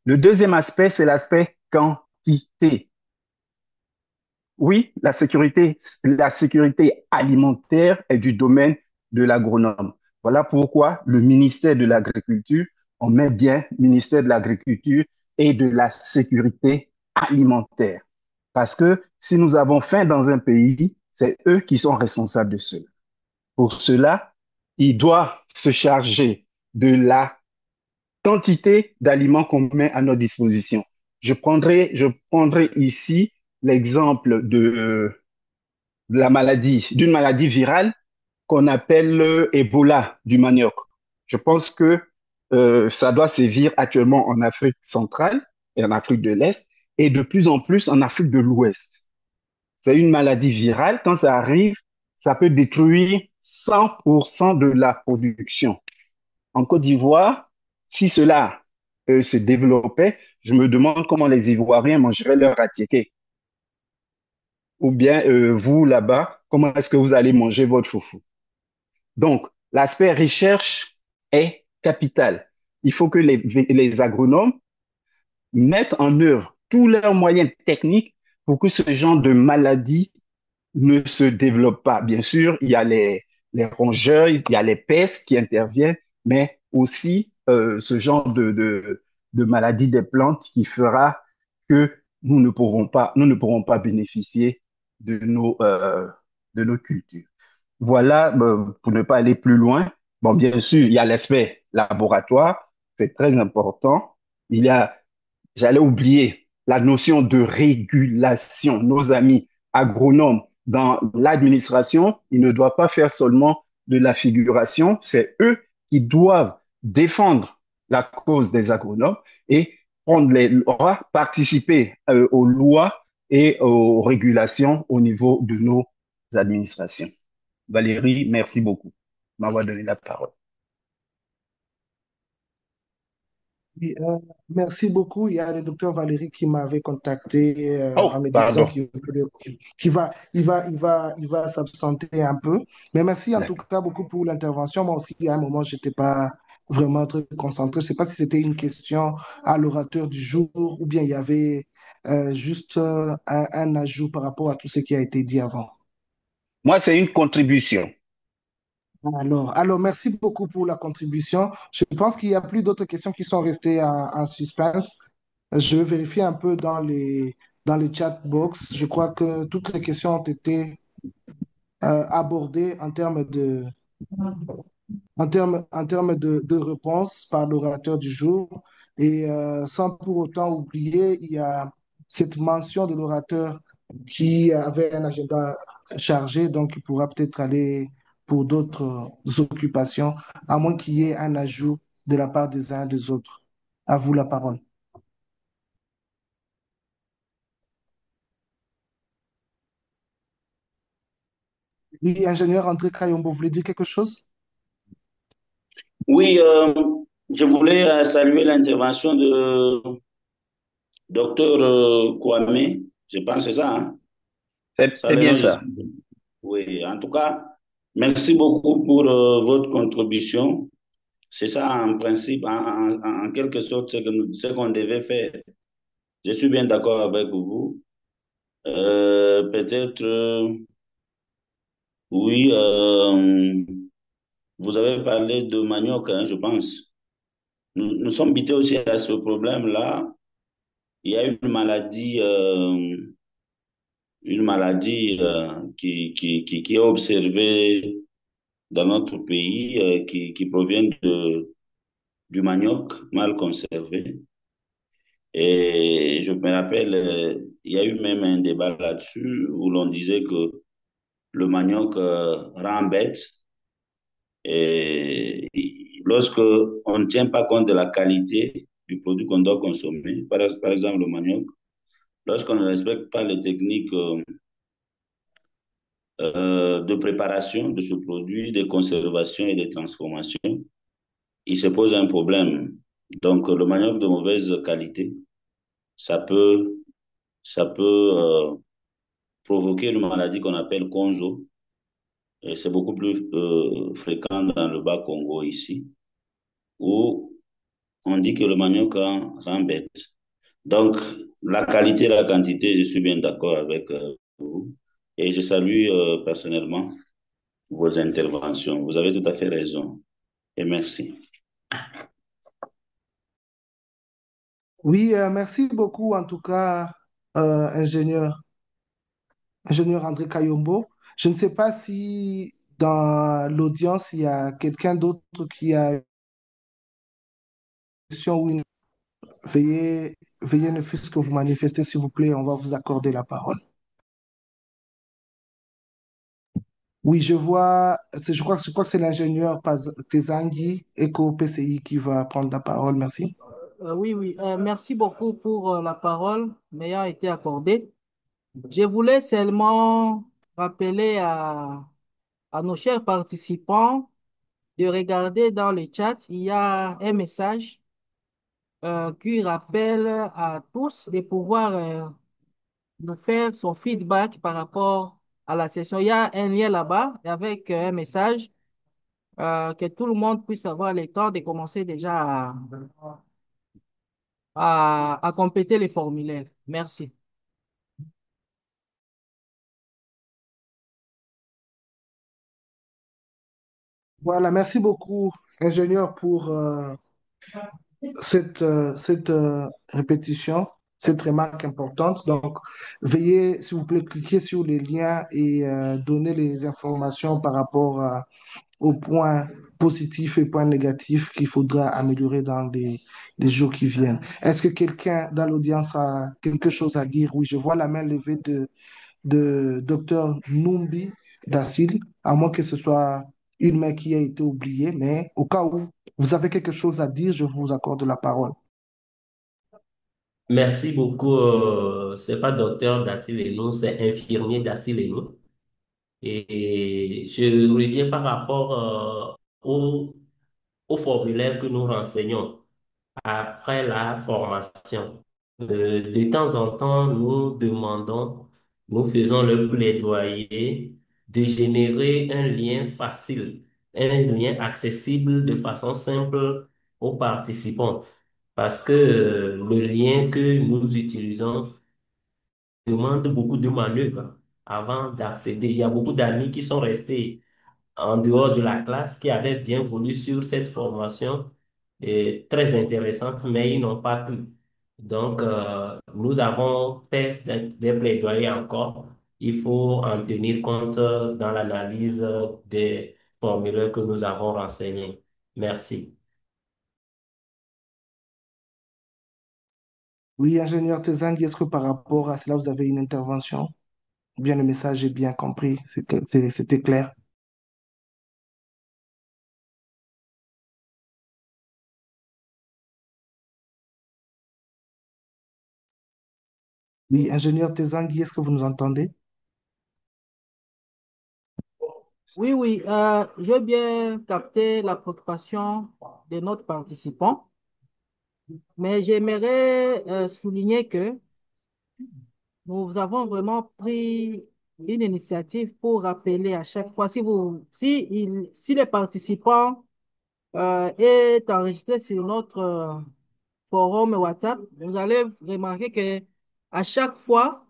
Le deuxième aspect, c'est l'aspect quantité. Oui, la sécurité alimentaire est du domaine de l'agronome. Voilà pourquoi le ministère de l'Agriculture, on met bien ministère de l'Agriculture et de la sécurité alimentaire. Parce que si nous avons faim dans un pays, c'est eux qui sont responsables de cela. Pour cela, ils doivent se charger de la quantité d'aliments qu'on met à notre disposition. Je prendrai ici l'exemple d'une maladie virale qu'on appelle Ebola du manioc. Je pense que ça doit sévir actuellement en Afrique centrale et en Afrique de l'Est et de plus en plus en Afrique de l'Ouest. C'est une maladie virale. Quand ça arrive, ça peut détruire 100% de la production. En Côte d'Ivoire, si cela se développait, je me demande comment les Ivoiriens mangeraient leur attiéké. Ou bien vous, là-bas, comment est-ce que vous allez manger votre foufou? Donc, l'aspect recherche est capital. Il faut que les agronomes mettent en œuvre tous leurs moyens techniques pour que ce genre de maladie ne se développe pas. Bien sûr, il y a les rongeurs, il y a les pestes qui interviennent, mais aussi ce genre de maladie des plantes qui fera que nous ne pourrons pas bénéficier de nos cultures. Voilà, pour ne pas aller plus loin. Bon, bien sûr, il y a l'aspect laboratoire, c'est très important. Il y a, j'allais oublier, la notion de régulation. Nos amis agronomes dans l'administration, ils ne doivent pas faire seulement de la figuration, c'est eux qui doivent défendre la cause des agronomes et prendre les lois, participer aux lois et aux régulations au niveau de nos administrations. Valérie, merci beaucoup de m'avoir donné la parole. Oui, merci beaucoup. Il y a le docteur Valérie qui m'avait contacté en Oh, me disant pardon. qu'il va s'absenter un peu. Mais merci en tout D'accord. cas beaucoup pour l'intervention. Moi aussi, à un moment, je n'étais pas vraiment très concentré. Je ne sais pas si c'était une question à l'orateur du jour ou bien il y avait juste un ajout par rapport à tout ce qui a été dit avant. Moi, c'est une contribution. Alors, merci beaucoup pour la contribution. Je pense qu'il n'y a plus d'autres questions qui sont restées en suspense. Je vais vérifier un peu dans les chat box. Je crois que toutes les questions ont été abordées en termes de réponse par l'orateur du jour. Et sans pour autant oublier, il y a cette mention de l'orateur qui avait un agenda chargé, donc il pourra peut-être aller pour d'autres occupations, à moins qu'il y ait un ajout de la part des uns et des autres. À vous la parole. Oui, ingénieur André Kayombo, vous voulez dire quelque chose? Oui, je voulais saluer l'intervention de docteur Kwame. Je pense que c'est ça, hein? Ça, C'est le bien nom, je ça. sais. Oui, en tout cas, merci beaucoup pour votre contribution. C'est ça, en principe, en quelque sorte, ce qu'on devait faire. Je suis bien d'accord avec vous. Peut-être, oui, vous avez parlé de manioc, hein, je pense. Nous sommes bités aussi à ce problème-là. Il y a une maladie qui est observée dans notre pays, qui provient du manioc mal conservé. Et je me rappelle, il y a eu même un débat là-dessus où l'on disait que le manioc rend bête. Et lorsque on ne tient pas compte de la qualité du produit qu'on doit consommer, par exemple le manioc, lorsqu'on ne respecte pas les techniques de préparation de ce produit, de conservation et de transformation, il se pose un problème. Donc, le manioc de mauvaise qualité, ça peut, ça peut provoquer une maladie qu'on appelle konzo. Et c'est beaucoup plus fréquent dans le Bas-Congo ici, où on dit que le manioc rend bête. Donc, la qualité et la quantité, je suis bien d'accord avec vous. Et je salue personnellement vos interventions. Vous avez tout à fait raison. Et merci. Oui, merci beaucoup en tout cas, ingénieur. Ingénieur André Kayombo. Je ne sais pas si dans l'audience, il y a quelqu'un d'autre qui a une question ou une... Veuillez ne fût-ce que vous manifester, s'il vous plaît, on va vous accorder la parole. Oui, je crois que c'est l'ingénieur Tezangi, Eco PCI, qui va prendre la parole. Merci. Oui, oui, merci beaucoup pour la parole m'ayant été accordée. Je voulais seulement rappeler à nos chers participants de regarder dans le chat. Il y a un message qui rappelle à tous de pouvoir nous faire son feedback par rapport à la session. Il y a un lien là-bas avec un message que tout le monde puisse avoir le temps de commencer déjà à compléter les formulaires. Merci. Voilà, merci beaucoup, ingénieur, pour cette répétition, cette remarque importante. Donc, veuillez, s'il vous plaît, cliquer sur les liens et donner les informations par rapport aux points positifs et points négatifs qu'il faudra améliorer dans les jours qui viennent. Est-ce que quelqu'un dans l'audience a quelque chose à dire? Oui, je vois la main levée de Dr Numbi Dassil, à moins que ce soit une main qui a été oubliée, mais au cas où vous avez quelque chose à dire, je vous accorde la parole. Merci beaucoup. C'est pas docteur Dassileno, c'est infirmier Dassileno. Et je reviens par rapport au formulaire que nous renseignons après la formation. De temps en temps, nous demandons, nous faisons le plaidoyer de générer un lien facile, un lien accessible de façon simple aux participants. Parce que le lien que nous utilisons demande beaucoup de manœuvres avant d'accéder. Il y a beaucoup d'amis qui sont restés en dehors de la classe qui avaient bien voulu sur cette formation très intéressante, mais ils n'ont pas pu. Donc, nous avons fait des plaidoyers encore. Il faut en tenir compte dans l'analyse des formulaires que nous avons renseignés. Merci. Oui, ingénieur Tezangi, est-ce que par rapport à cela, vous avez une intervention? Bien, le message est bien compris, c'était clair. Oui, ingénieur Tezangi, est-ce que vous nous entendez? Oui, oui, j'ai bien capté la préoccupation de notre participant, mais j'aimerais souligner que nous avons vraiment pris une initiative pour rappeler à chaque fois, si le participant est enregistré sur notre forum WhatsApp, vous allez remarquer que à chaque fois,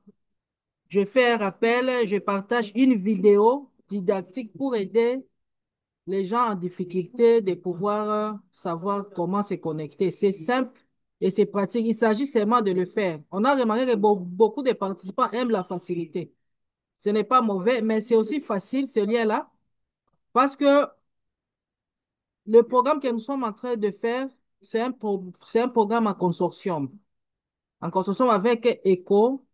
je fais un rappel, je partage une vidéo didactique pour aider les gens en difficulté de pouvoir savoir comment se connecter. C'est simple et c'est pratique. Il s'agit seulement de le faire. On a remarqué que beaucoup de participants aiment la facilité. Ce n'est pas mauvais, mais c'est aussi facile ce lien-là parce que le programme que nous sommes en train de faire, c'est un programme en consortium avec ECHO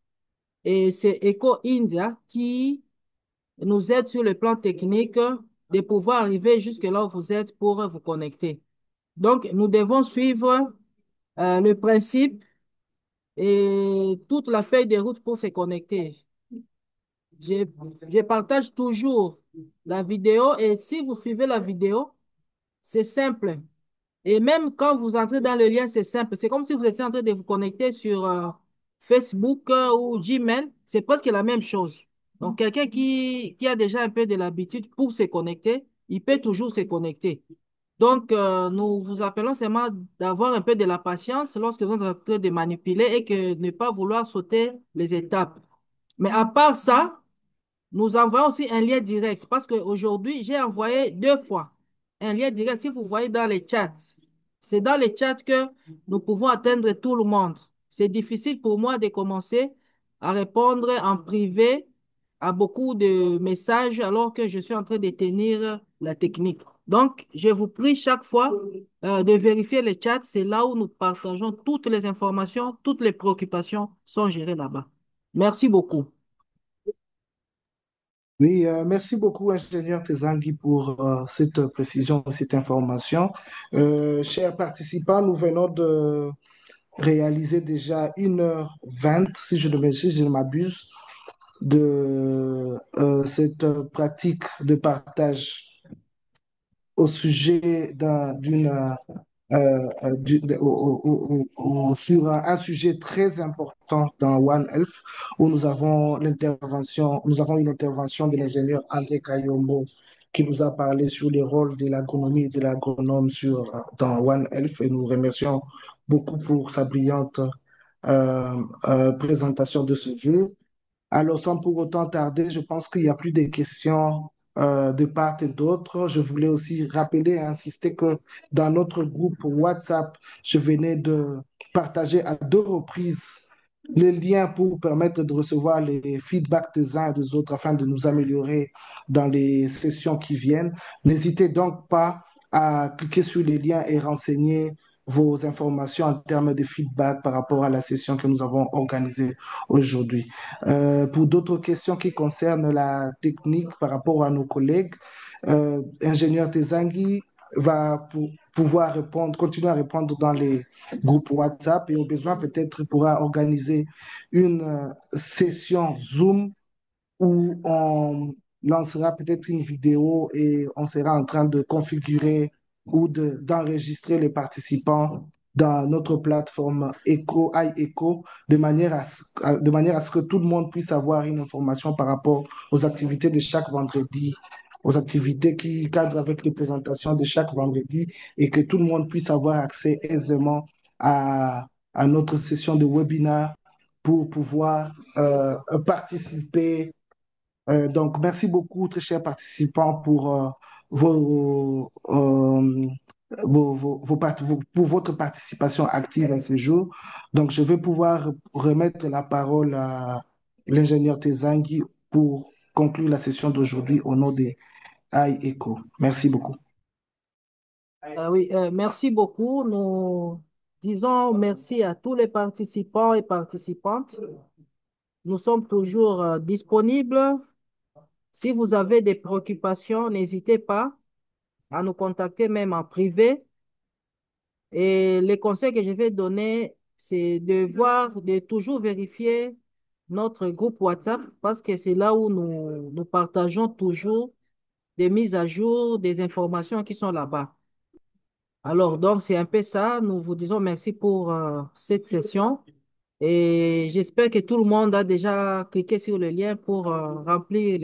et c'est ECHO India qui nous aide sur le plan technique de pouvoir arriver jusque là où vous êtes pour vous connecter. Donc, nous devons suivre le principe et toute la feuille de route pour se connecter. Je, je partage toujours la vidéo et si vous suivez la vidéo, c'est simple. Et même quand vous entrez dans le lien, c'est simple. C'est comme si vous étiez en train de vous connecter sur Facebook ou Gmail. C'est presque la même chose. Donc, quelqu'un qui a déjà un peu de l'habitude pour se connecter, il peut toujours se connecter. Donc, nous vous appelons seulement d'avoir un peu de la patience lorsque vous êtes en train de manipuler et que ne pas vouloir sauter les étapes. Mais à part ça, nous envoyons aussi un lien direct parce qu'aujourd'hui, j'ai envoyé 2 fois un lien direct. Si vous voyez dans les chats, c'est dans les chats que nous pouvons atteindre tout le monde. C'est difficile pour moi de commencer à répondre en privé à beaucoup de messages alors que je suis en train de tenir la technique. Donc, je vous prie chaque fois de vérifier les chats. C'est là où nous partageons toutes les informations, toutes les préoccupations sont gérées là-bas. Merci beaucoup. Oui, merci beaucoup, ingénieur Tezangi, pour cette précision, cette information. Chers participants, nous venons de réaliser déjà 1h20, si je ne m'abuse, de cette pratique de partage au sujet sur un sujet très important dans One Health, où nous avons une intervention de l'ingénieur André Kayombo qui nous a parlé sur les rôles de l'agronomie et de l'agronome dans One Health et nous remercions beaucoup pour sa brillante présentation de ce jeu. Alors, sans pour autant tarder, je pense qu'il n'y a plus de questions de part et d'autre. Je voulais aussi rappeler et insister que dans notre groupe WhatsApp, je venais de partager à 2 reprises le lien pour permettre de recevoir les feedbacks des uns et des autres afin de nous améliorer dans les sessions qui viennent. N'hésitez donc pas à cliquer sur les liens et renseigner vos informations en termes de feedback par rapport à la session que nous avons organisée aujourd'hui. Pour d'autres questions qui concernent la technique par rapport à nos collègues, ingénieur Tezangi pouvoir répondre, continuer à répondre dans les groupes WhatsApp et au besoin peut-être pourra organiser une session Zoom où on lancera peut-être une vidéo et on sera en train de configurer ou d'enregistrer les participants dans notre plateforme iEcho, de manière à ce que tout le monde puisse avoir une information par rapport aux activités de chaque vendredi, aux activités qui cadrent avec les présentations de chaque vendredi et que tout le monde puisse avoir accès aisément à notre session de webinaire pour pouvoir participer Donc, merci beaucoup, très chers participants, pour vos, pour votre participation active à ce jour. Donc, je vais pouvoir remettre la parole à l'ingénieur Tezangui pour conclure la session d'aujourd'hui au nom des IECO. Merci beaucoup. Oui, merci beaucoup. Nous disons merci à tous les participants et participantes. Nous sommes toujours disponibles. Si vous avez des préoccupations, n'hésitez pas à nous contacter même en privé. Et les conseils que je vais donner, c'est de toujours vérifier notre groupe WhatsApp parce que c'est là où nous partageons toujours des mises à jour, des informations qui sont là-bas. Alors, donc, c'est un peu ça. Nous vous disons merci pour cette session et j'espère que tout le monde a déjà cliqué sur le lien pour remplir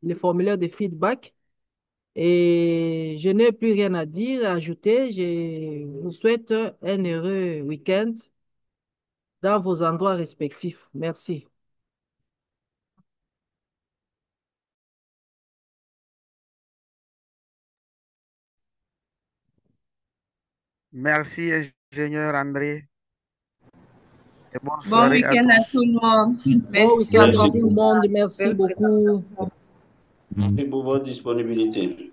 les formulaires de feedback. Et je n'ai plus rien à dire, à ajouter. Je vous souhaite un heureux week-end dans vos endroits respectifs. Merci. Merci, ingénieur André, et bonne Bon soirée à week-end à tous. tout le monde. Bon Merci week-end à Merci tout le monde. Merci beaucoup. pour votre disponibilité.